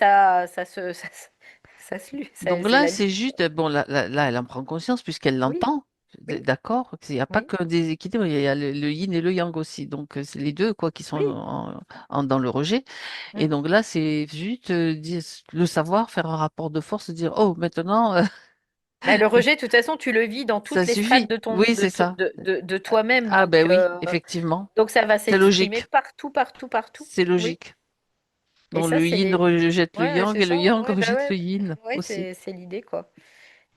Donc c'est là, la c'est lutte. juste, bon, là, elle en prend conscience puisqu'elle Oui, l'entend, oui, d'accord? Il n'y a pas oui, que des équilibres, il y a le yin et le yang aussi. Donc, c'est les deux, quoi, qui sont oui. dans le rejet. Et Mm. donc là, c'est juste le savoir, faire un rapport de force, dire, oh, maintenant, Mais le rejet, de toute façon, tu le vis dans ça toutes les strates suffit. Oui, c'est ça. de toi-même. Ah, ben oui, effectivement. Donc ça va C'est s'exprimer logique. partout, partout, partout. C'est Oui. logique. Et Donc, ça, le yin rejette le ouais, ouais, yang c'est et le ça. yang Ouais, bah rejette ouais. le yin Ouais, aussi. c'est l'idée, quoi.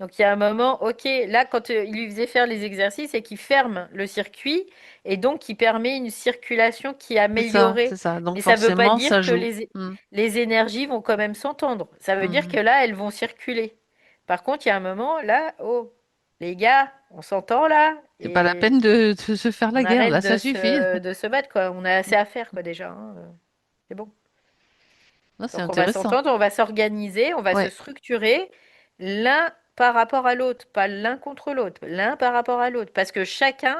Donc il y a un moment, ok, là, quand il lui faisait faire les exercices et qu'il ferme le circuit, et donc qui permet une circulation qui est C'est ça, c'est améliorée. ça. Donc, Mais ça ne veut pas forcément, dire ça que joue. Hmm. les énergies vont quand même s'entendre. Ça veut dire que Mhm. là, elles vont circuler. Par contre, il y a un moment, là, oh, les gars, on s'entend là, C'est pas la et peine de se faire la on guerre, arrête là, ça suffit. de se battre, quoi. On a assez à faire, quoi, déjà, hein. C'est bon. Là, c'est Donc on va intéressant. s'entendre, on va s'organiser, on va se Ouais. structurer l'un par rapport à l'autre, pas l'un contre l'autre, l'un par rapport à l'autre, parce que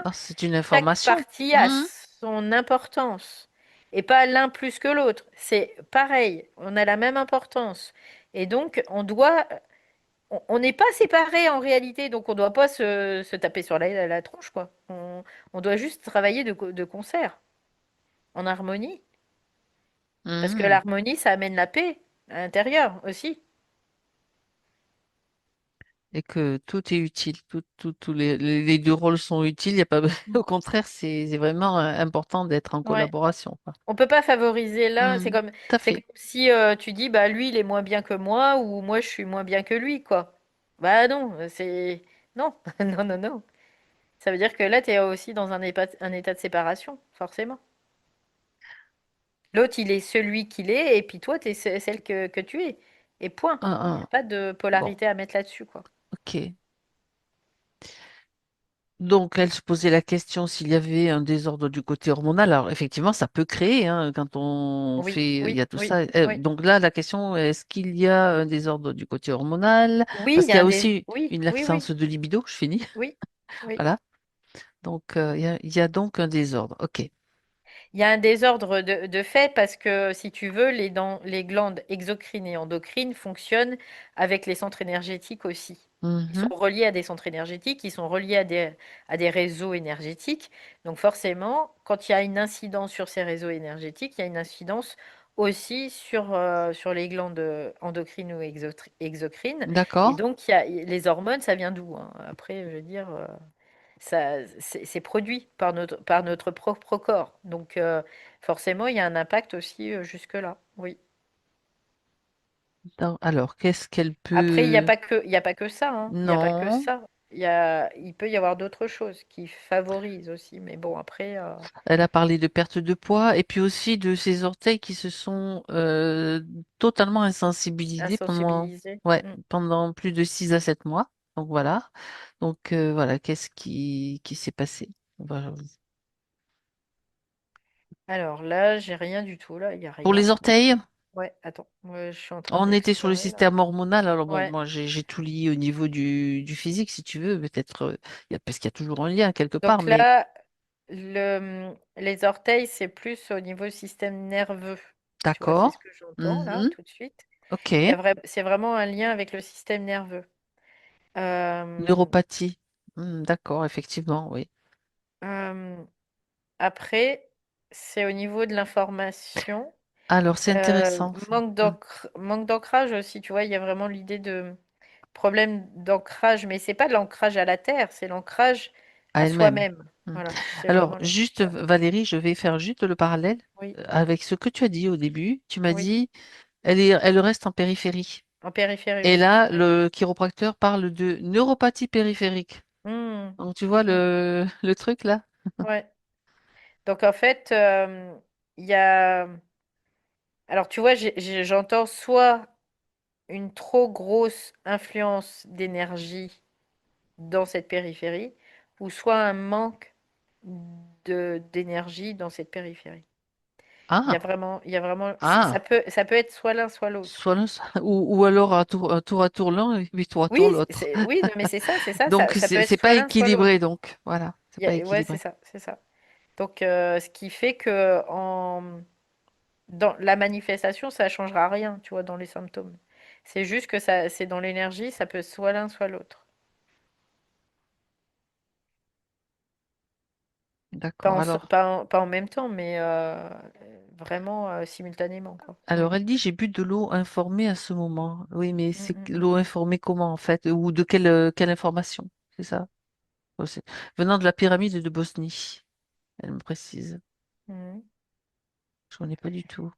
Ah, c'est une chaque information. partie a Mhm. son importance, et pas l'un plus que l'autre. C'est pareil, on a la même importance. Et donc on n'est pas séparés en réalité, donc on ne doit pas se taper sur la tronche, quoi. On doit juste travailler de concert, en harmonie, parce que Mhm. l'harmonie, ça amène la paix à l'intérieur aussi. Et que tout est utile. Tous les deux rôles sont utiles. Y a pas... Au contraire, c'est vraiment important d'être en Ouais. collaboration, quoi. On peut pas favoriser l'un. Mhm. Tout à C'est fait. comme si tu dis, bah lui, il est moins bien que moi ou moi, je suis moins bien que lui, quoi. Bah non, non, non, non, non. Ça veut dire que là, tu es aussi dans un état de séparation, forcément. L'autre, il est celui qu'il est, et puis toi, tu es celle que tu es. Et point. Il n'y a Ah. pas de Bon, polarité à mettre là-dessus, quoi. ok. Donc, elle se posait la question s'il y avait un désordre du côté hormonal. Alors, effectivement, ça peut créer, hein, quand on Oui, fait, il y oui, a tout oui, ça. oui. Donc là, la question, est-ce qu'il y a un désordre du côté hormonal? Oui, Parce il y qu'il y a a un des... aussi Oui, une oui, oui, absence de libido, je finis. oui, oui. Voilà. Donc, il y a donc un désordre. OK. Il y a un désordre de fait parce que, si tu veux, les glandes exocrines et endocrines fonctionnent avec les centres énergétiques aussi. Ils sont Mhm. reliés à des centres énergétiques, ils sont reliés à des réseaux énergétiques. Donc forcément, quand il y a une incidence sur ces réseaux énergétiques, il y a une incidence aussi sur les glandes endocrines ou exocrines. Et D'accord. donc, il y a, les hormones, ça vient d'où, hein? Après, je veux dire, ça, c'est produit par notre propre corps. Donc, forcément, il y a un impact aussi jusque-là. Oui. Alors, qu'est-ce qu'elle Après, peut... il y a pas que ça, hein. Il y a pas que Non. ça. Il peut y avoir d'autres choses qui favorisent aussi. Mais bon, après, Elle a parlé de perte de poids et puis aussi de ses orteils qui se sont totalement insensibilisés pendant, insensibiliser. ouais, Mm. pendant plus de 6 à 7 mois. Donc voilà. Donc voilà, qu'est-ce qui s'est passé? Voilà. Alors là, j'ai rien du tout. Là, il y a Pour les rien. orteils, Ouais, attends. Ouais, je suis en train on était sur le d'explorer là. système hormonal. Alors bon, Ouais. moi j'ai tout lié au niveau du physique, si tu veux, peut-être, parce qu'il y a toujours un lien quelque part, Donc mais là, les orteils, c'est plus au niveau système nerveux. Tu vois, c'est ce d'accord. que j'entends là, Mhm. tout de suite. Ok. C'est vraiment un lien avec le système nerveux. Euh, Neuropathie. D'accord, effectivement, oui. euh, Après, c'est au niveau de l'information. Alors, c'est intéressant, ça. Manque d'ancrage aussi, tu vois, il y a vraiment l'idée de problème d'ancrage, mais c'est pas de l'ancrage à la terre, c'est l'ancrage À à elle-même. soi-même. Hmm. Voilà, c'est Alors, vraiment juste, ça. Valérie, je vais faire juste le parallèle Oui, avec ce que tu as dit au début. Tu m'as oui, dit, elle reste en périphérie. en périphérie, Et oui. là, Oui. le chiropracteur parle de neuropathie périphérique. Hmm, Donc, tu vois hmm, le truc là? ouais. Donc en fait, il y a... Alors tu vois, j'entends soit une trop grosse influence d'énergie dans cette périphérie, ou soit un manque d'énergie dans cette périphérie. Ah, Il y a vraiment, ah. ça peut être soit l'un, soit l'autre. Soit l'un, ou alors à tour l'un et puis tour à tour l'autre. Oui, non, mais Donc, ça peut être c'est pas soit l'un, soit l'autre. équilibré, donc. Voilà, c'est pas Ouais, équilibré. c'est ça. Donc, ce qui fait que dans la manifestation, ça changera rien, tu vois, dans les symptômes. C'est juste que ça, c'est dans l'énergie, ça peut soit l'un, soit l'autre. D'accord. Alors, Pas en même temps, mais vraiment simultanément, quoi. Oui. Elle dit, j'ai bu de l'eau informée à ce moment. Oui, mais Mm, c'est mm, mm. l'eau informée comment en fait? Ou de quelle information? C'est ça? Oh, venant de la pyramide de Bosnie, elle me précise. Mhm. Je connais pas du tout.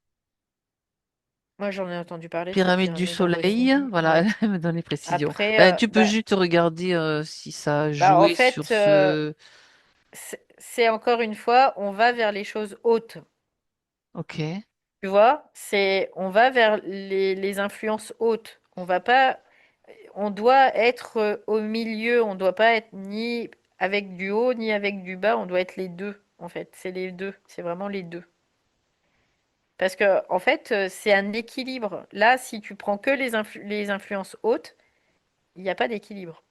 Moi, j'en ai entendu parler de cette Pyramide du pyramide en Soleil, Bosnie. voilà, Ouais. elle me donne les précisions. Après, Ben, tu peux juste regarder si ça a en joué sur fait, ce. c'est encore une fois, on va vers les choses hautes. Ok. Tu vois, on va vers les influences hautes. On va pas, on doit être au milieu. On doit pas être ni avec du haut ni avec du bas. On doit être les deux, en fait. C'est les deux. C'est vraiment les deux. Parce que, en fait, c'est un équilibre. Là, si tu prends que les influences hautes, il n'y a pas d'équilibre.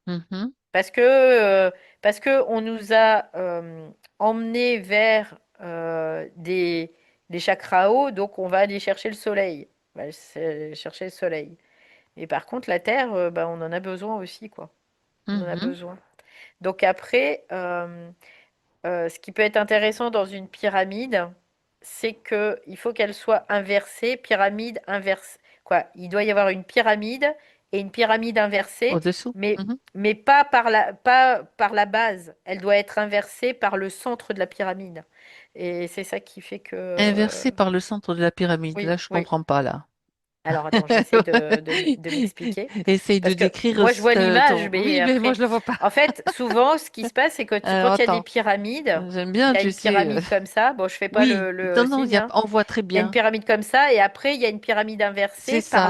Mhm. Parce que, euh, parce que on nous a emmenés vers des chakras hauts, donc on va aller chercher le soleil. On va chercher le soleil. Mais par contre, la terre, bah, on en a besoin aussi, quoi. On en a Mhm. besoin. Donc après, ce qui peut être intéressant dans une pyramide, c'est que il faut qu'elle soit inversée, pyramide inverse. Quoi, il doit y avoir une pyramide et une pyramide inversée, Au-dessous. Mhm. mais pas par la base. Elle doit être inversée par le centre de la pyramide. Et c'est ça qui fait que... Inversé par le centre de la pyramide. oui, Là, je oui. comprends pas là. Alors attends, de m'expliquer. Essaye de Parce que décrire moi, je vois l'image, ton... Oui, mais mais moi, après... je le vois pas. En fait, souvent, ce qui se passe, c'est que Alors, quand il y a des attends. pyramides, J'aime il bien, y a tu une sais. pyramide comme ça. Bon, je fais pas Oui, le non, non, signe, hein. on voit très Il y a une bien. pyramide comme ça, et après, il y a une pyramide C'est inversée ça.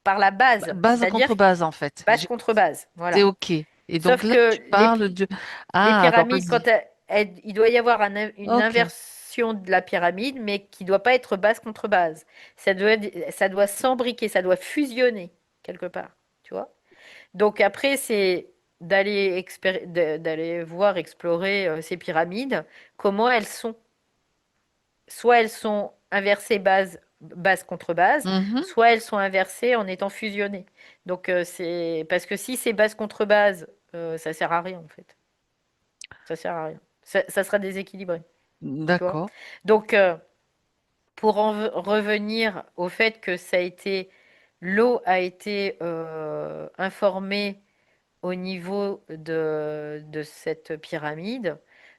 par la base, Base c'est-à-dire contre base, en fait. base contre base. C'est Voilà. OK. Et donc Sauf là, que tu parles de... les Ah, alors pyramides, vas-y. il doit y avoir une OK. inversion de la pyramide, mais qui doit pas être base contre base. Ça doit s'embriquer, ça doit fusionner quelque part, tu vois. Donc après, c'est d'aller voir explorer ces pyramides, comment elles sont. Soit elles sont inversées base contre base, Mhm. soit elles sont inversées en étant fusionnées. Donc c'est parce que si c'est base contre base, ça sert à rien en fait. Ça sert à rien. Ça sera déséquilibré, tu vois. D'accord. Donc pour revenir au fait que l'eau a été informée au niveau de cette pyramide.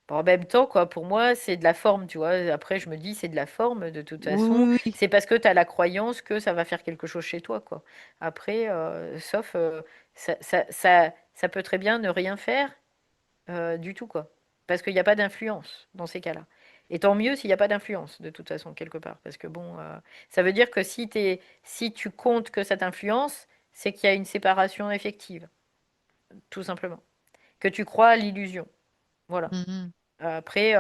Bon, en même temps, quoi, pour moi, c'est de la forme, tu vois. Après, je me dis, c'est de la forme, de toute Oui, façon. oui, oui. C'est parce que tu as la croyance que ça va faire quelque chose chez toi, quoi. Après, sauf, ça peut très bien ne rien faire du tout, quoi. Parce qu'il n'y a pas d'influence dans ces cas-là. Et tant mieux s'il n'y a pas d'influence, de toute façon, quelque part. Parce que bon, ça veut dire que si tu comptes que ça t'influence, c'est qu'il y a une séparation effective, tout simplement. Que tu crois à l'illusion. Voilà. Mhm. Après,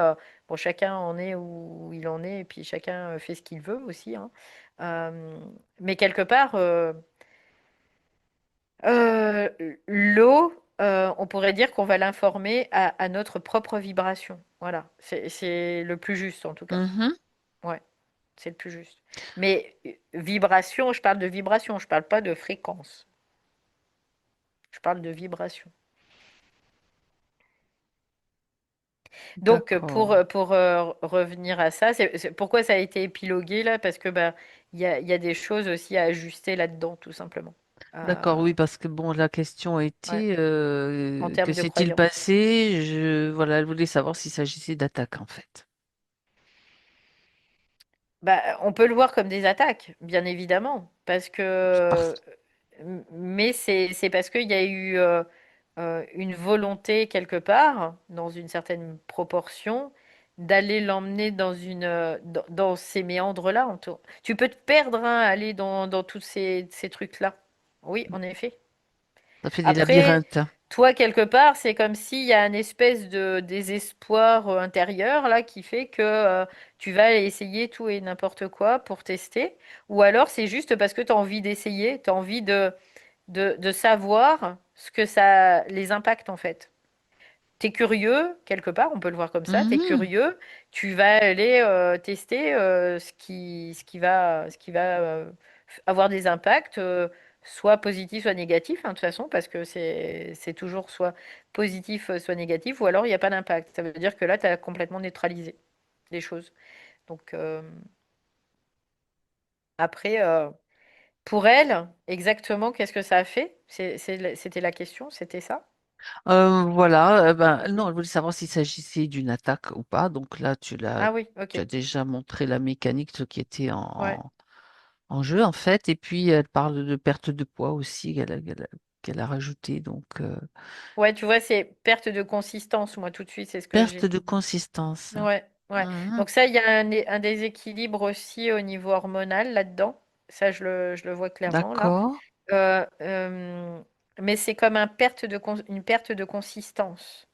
bon, chacun en est où il en est, et puis chacun fait ce qu'il veut aussi, hein. Euh, mais quelque part, euh, l'eau, on pourrait dire qu'on va l'informer à notre propre vibration. Voilà, c'est le plus juste en tout cas. Mhm. Ouais, c'est le plus juste. Mais vibration, je parle de vibration, je parle pas de fréquence. Je parle de vibration. Donc, D'accord. pour revenir à ça, pourquoi ça a été épilogué là? Parce que bah, il y a des choses aussi à ajuster là-dedans, tout simplement. D'accord, Euh, oui, parce que bon, la question ouais, était en que termes de s'est-il croyance. passé? Voilà, elle voulait savoir s'il s'agissait d'attaque en fait. Bah, on peut le voir comme des attaques, bien évidemment, parce Parce- que, mais c'est parce qu'il y a eu une volonté quelque part, dans une certaine proportion, d'aller l'emmener dans ces méandres-là. Tu peux te perdre, hein, aller dans tous ces trucs-là. Oui, en effet. Ça fait des Après, labyrinthes. toi, quelque part, c'est comme s'il y a un espèce de désespoir intérieur là qui fait que tu vas aller essayer tout et n'importe quoi pour tester. Ou alors c'est juste parce que tu as envie d'essayer, tu as envie de savoir ce que ça les impacte en fait. T'es curieux, quelque part, on peut le voir comme ça, t'es Mhm. curieux, tu vas aller tester ce qui va avoir des impacts, soit positifs, soit négatifs, hein, de toute façon, parce que c'est toujours soit positif, soit négatif, ou alors il n'y a pas d'impact. Ça veut dire que là, tu as complètement neutralisé les choses. Donc, après, pour elle, exactement, qu'est-ce que ça a fait? C'était la question, c'était ça? Voilà, ben, non, elle voulait savoir s'il s'agissait d'une attaque ou pas. Donc là, Ah oui, tu ok. as déjà montré la mécanique, ce qui était Ouais. en jeu en fait. Et puis, elle parle de perte de poids aussi qu'elle a rajouté. Donc, Ouais, tu vois, c'est perte de consistance, moi, tout de suite, c'est ce que perte j'ai. de consistance. Ouais, ouais. Mhm. Donc ça, il y a un déséquilibre aussi au niveau hormonal là-dedans. Ça, je le vois clairement là. D'accord. Euh, mais c'est comme une perte de consistance.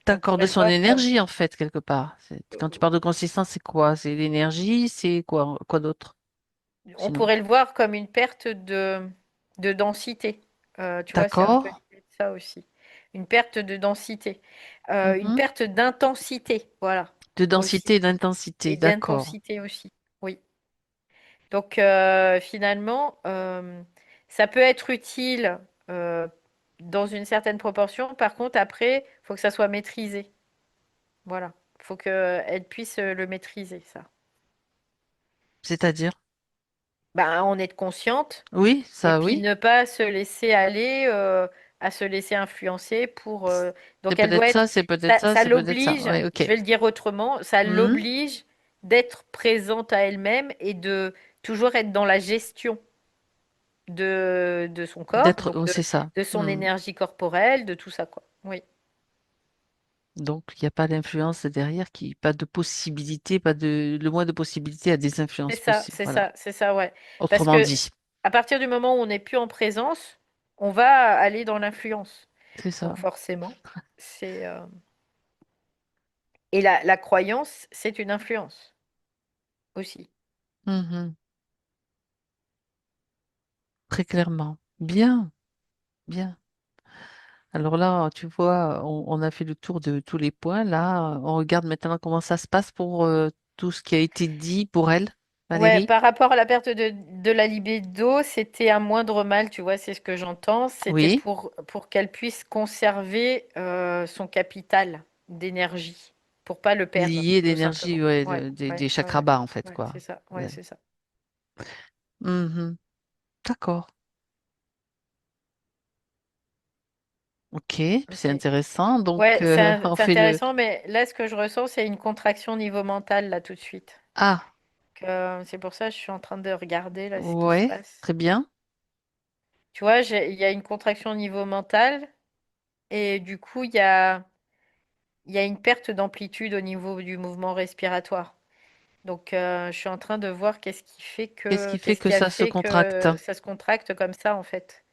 On D'accord, de pourrait le son voir comme, énergie en fait, quelque part. Quand tu parles de consistance, c'est quoi? C'est l'énergie, c'est quoi? Quoi d'autre? on Sinon. pourrait le voir comme une perte de densité. Tu vois, c'est un peu D'accord. l'idée de ça aussi. Une perte de densité. Une Mhm. perte d'intensité, voilà, De densité aussi. et d'intensité, Et d'accord. d'intensité aussi, oui. Donc finalement, ça peut être utile dans une certaine proportion. Par contre, après, il faut que ça soit maîtrisé. Voilà. Il faut qu'elle puisse le maîtriser, ça. C'est-à-dire? Ben, en être consciente Oui, et ça puis oui. ne pas se laisser aller à se laisser influencer pour. C'est Donc elle peut-être doit ça, être. c'est peut-être Ça, ça, ça c'est peut-être ça. l'oblige, Oui, je ok. vais le dire autrement, ça Mhm. l'oblige d'être présente à elle-même et de toujours être dans la gestion de son corps, D'être, donc oh, c'est ça. de son Mhm. énergie corporelle, de tout ça, quoi. Oui, Donc, il n'y a pas d'influence derrière, pas de possibilité, pas de, le moins de possibilité à des c'est influences ça, possibles. c'est Voilà. ça, c'est ça, ouais. Parce Autrement que dit, à partir du moment où on n'est plus en présence, on va aller dans l'influence. c'est ça. Donc forcément, c'est et la croyance, c'est une influence aussi. Mhm. Très clairement. Bien, bien. Alors là, tu vois, on a fait le tour de tous les points. Là, on regarde maintenant comment ça se passe pour tout ce qui a été dit pour elle, Ouais, Valérie. par rapport à la perte de la libido, c'était un moindre mal, tu vois, c'est ce que j'entends. C'était Oui, pour qu'elle puisse conserver son capital d'énergie, pour pas le perdre, liée tout d'énergie, simplement. ouais, Ouais, ouais, des ouais, chakras ouais, bas, en fait, ouais, quoi. c'est ça, ouais, Ouais. c'est ça. Mhm. D'accord. Ok, c'est Ok. intéressant. Donc, Ouais, on c'est fait le... intéressant, mais là, ce que je ressens, c'est une contraction au niveau mental, là, tout de suite. Ah, C'est pour ça que je suis en train de regarder, là, ce qui se ouais, passe. très bien. Tu vois, il y a une contraction au niveau mental, et du coup, il y a une perte d'amplitude au niveau du mouvement respiratoire. Donc, je suis en train de voir Qu'est-ce qui fait qu'est-ce que qui a ça se fait contracte? que ça se contracte comme ça, en fait.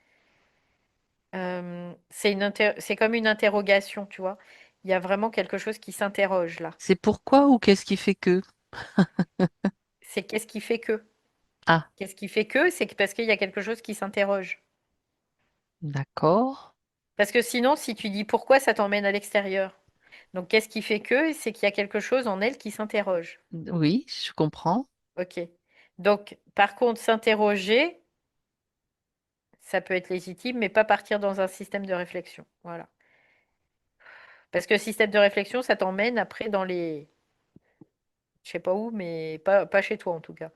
C'est comme une interrogation, tu vois. Il y a vraiment quelque chose qui s'interroge là. C'est pourquoi ou qu'est-ce qui fait que? C'est qu'est-ce qui fait que? Ah, Qu'est-ce qui fait que? Parce qu'il y a quelque chose qui s'interroge. d'accord. Parce que sinon, si tu dis pourquoi, ça t'emmène à l'extérieur. Donc, qu'est-ce qui fait que? C'est qu'il y a quelque chose en elle qui s'interroge. Oui, je comprends. Ok. Donc, par contre, s'interroger, ça peut être légitime, mais pas partir dans un système de réflexion. Voilà. Parce que le système de réflexion, ça t'emmène après dans les... Je sais pas où, mais pas chez toi en tout cas.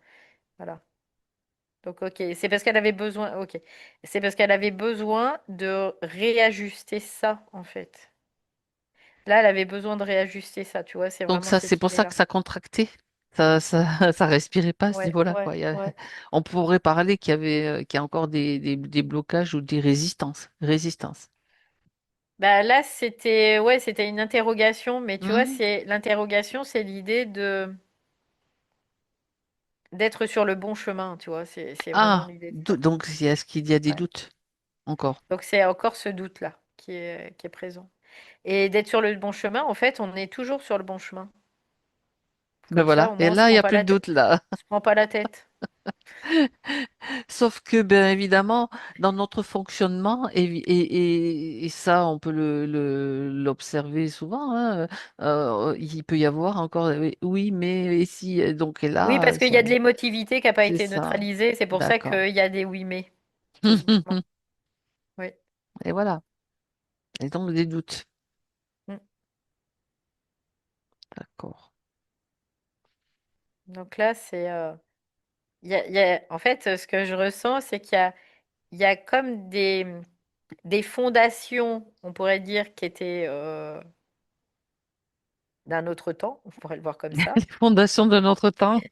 Voilà. Donc, ok. C'est parce qu'elle avait besoin... Ok. C'est parce qu'elle avait besoin de réajuster ça, en fait. Là, elle avait besoin de réajuster ça, tu vois. C'est Donc vraiment ça, c'est cette pour ça que idée-là. ça contractait. Ça respirait pas à ce Ouais, niveau-là, ouais, quoi. ouais. On pourrait parler qu'il y a encore des blocages ou des résistances. Résistances. Bah là, c'était une interrogation, mais tu vois, Hmm. c'est l'interrogation, c'est l'idée de d'être sur le bon chemin, tu vois. C'est vraiment Ah, l'idée de ça. donc est-ce qu'il y a des Ouais. doutes encore? Donc c'est encore ce doute-là qui est présent. Et d'être sur le bon chemin, en fait, on est toujours sur le bon chemin. Ben Comme ça, voilà. au Et moins, on se là, il n'y prend a pas plus la de tête. doute là. On se prend pas la tête. Sauf que, bien évidemment, dans notre fonctionnement, et ça, on peut l'observer souvent, hein, il peut y avoir encore, oui, mais, et si, donc, et Oui, là, parce qu'il y a de l'émotivité qui n'a pas c'est été ça. neutralisée. C'est pour ça D'accord. qu'il y a des oui mais, tout simplement. Oui. Et voilà. Et donc, des doutes. Mm. D'accord. Donc là, en fait, ce que je ressens, c'est il y a comme des fondations, on pourrait dire, qui étaient d'un autre temps, on pourrait le voir comme ça, Les fondations de notre temps,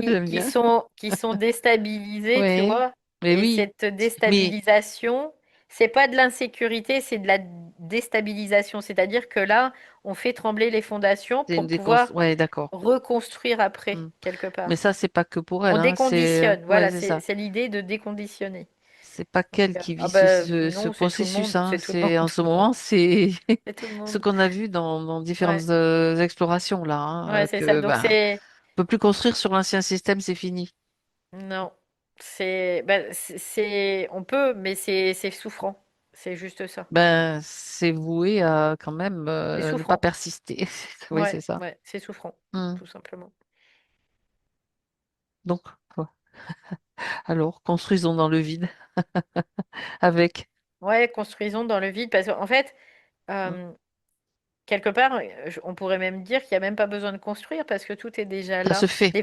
j'aime bien. qui sont déstabilisées, tu Oui, vois. mais Et oui, cette mais déstabilisation, c'est pas de l'insécurité, c'est de la déstabilisation. C'est-à-dire que là, on fait trembler les fondations c'est une pour pouvoir déconstruction. Ouais, d'accord. reconstruire après, Hmm. quelque Mais part. ça, c'est pas que pour elle, On hein. déconditionne, Ouais, voilà, c'est ça. c'est l'idée de déconditionner. C'est pas Donc, qu'elle qui vit ah ben ce non, c'est tout le processus, monde, hein. c'est tout le C'est en monde, ce moment, c'est c'est tout le ce monde. qu'on a vu dans différentes Ouais, explorations là, hein, ouais, c'est ça. que Donc ben, on peut plus construire sur l'ancien système, c'est fini. non, on peut, mais c'est souffrant. C'est juste ça. Ben, c'est voué à quand même C'est ne pas souffrant. persister. Oui, c'est Ouais, ça. ouais, c'est souffrant, Hmm. tout simplement. Donc, ouais. Alors, construisons dans le vide avec. Ouais, construisons dans le vide, parce qu'en fait, Hmm. euh, quelque part, on pourrait même dire qu'il n'y a même pas besoin de construire parce que tout est déjà Ça se là. fait.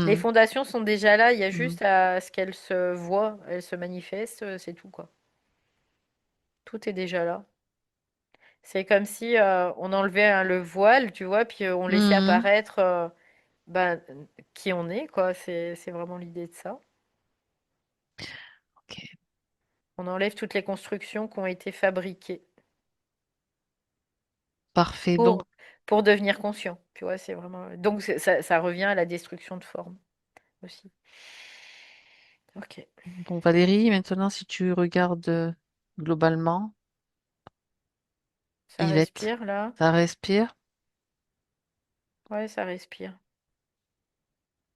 Les Hmm. fondations sont déjà là, il y a Hmm. juste à ce qu'elles se voient, elles se manifestent, c'est tout, quoi. Tout est déjà là. C'est comme si on enlevait le voile, tu vois, puis on laissait Hmm. apparaître ben, qui on est, quoi. C'est vraiment l'idée de ça. Ok, On enlève toutes les constructions qui ont été fabriquées parfait. pour, pour devenir conscient, tu vois, c'est vraiment... Donc ça revient à la destruction de forme aussi. Ok. Donc, Valérie, maintenant, si tu regardes globalement, Ça Yvette, respire là. ça respire. Ouais, ça respire.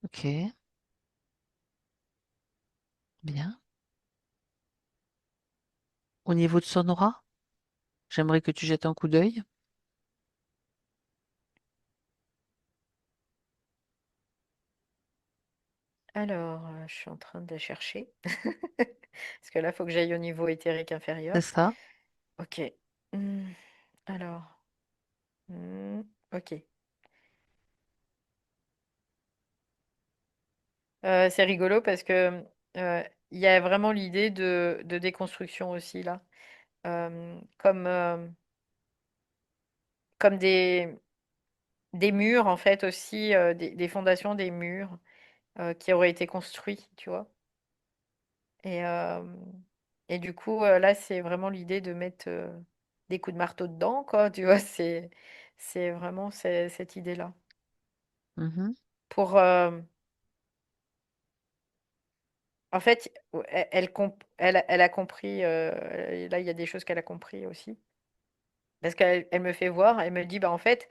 Ok, bien. Au niveau de son aura? J'aimerais que tu jettes un coup d'œil. Alors, je suis en train de chercher. Parce que là, il faut que j'aille au niveau éthérique C'est inférieur. ça? Ok. Hmm, alors, hmm, ok. C'est rigolo parce que il y a vraiment l'idée de déconstruction aussi là. Comme des murs en fait aussi, des fondations des murs qui auraient été construits, tu vois. Et, euh, et du coup, là, c'est vraiment l'idée de mettre des coups de marteau dedans, quoi, tu vois. C'est vraiment cette idée-là. Mhm. Pour, en fait, elle a compris, là, il y a des choses qu'elle a compris aussi. Parce qu'elle me fait voir, elle me dit, bah, en fait,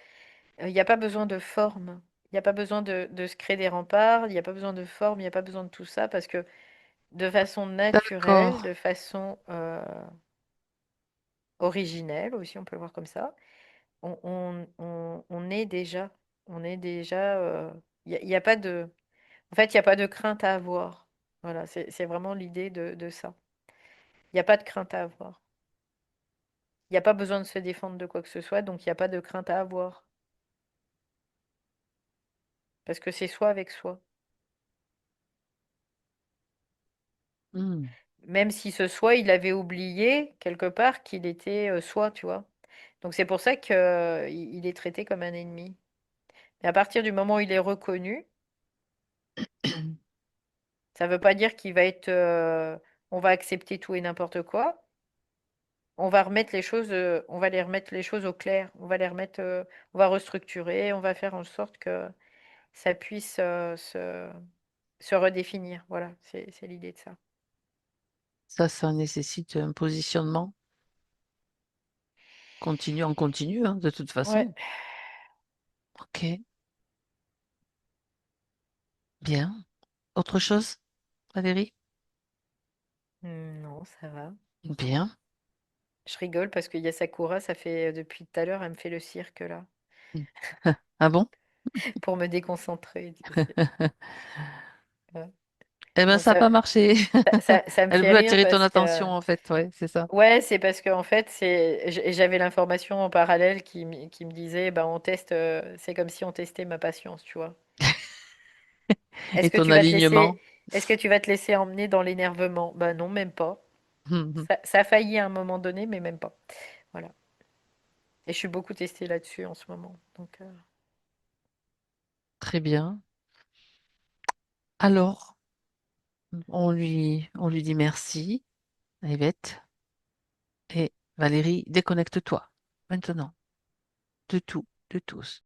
il n'y a pas besoin de forme. Il n'y a pas besoin de se créer des remparts, il n'y a pas besoin de forme, il n'y a pas besoin de tout ça, parce que de façon naturelle, D'accord. de façon originelle aussi, on peut le voir comme ça, on est déjà, il y a pas de, en fait, il n'y a pas de crainte à avoir. Voilà, c'est vraiment l'idée de ça. Il n'y a pas de crainte à avoir. Il n'y a pas besoin de se défendre de quoi que ce soit, donc il n'y a pas de crainte à avoir. Parce que c'est soi avec soi. Hmm. Même si ce soi, il avait oublié quelque part qu'il était soi, tu vois. Donc c'est pour ça qu'il il est traité comme un ennemi. Mais à partir du moment où il est reconnu, ça ne veut pas dire qu'il va être, on va accepter tout et n'importe quoi. On va remettre les choses, on va les remettre les choses au clair. On va les remettre, on va restructurer, on va faire en sorte que ça puisse se redéfinir. Voilà, c'est l'idée de ça. Ça nécessite un positionnement continu en continu, hein, de toute Ouais. façon. Ok, bien. Autre chose, Valérie? Non, ça va. Bien. Je rigole parce qu'il y a Sakura, ça fait depuis tout à l'heure, elle me fait le cirque là, Ah bon? pour me déconcentrer. Tu sais. Ouais. Eh ben, Bon, ça n'a pas marché. ça me Elle fait veut rire attirer ton parce attention, que, en fait. Ouais, c'est ça. ouais, c'est parce que en fait, j'avais l'information en parallèle qui me disait, bah, on teste, c'est comme si on testait ma patience, tu vois. Est-ce Et que ton tu vas te laisser, alignement. est-ce que tu vas te laisser emmener dans l'énervement? Bah non, même pas. Mhm. Ça a failli à un moment donné, mais même pas. Voilà. Et je suis beaucoup testée là-dessus en ce moment. Donc, Très bien. Alors, on lui dit merci à Yvette. Et Valérie, déconnecte-toi. Maintenant. De tout, de tous.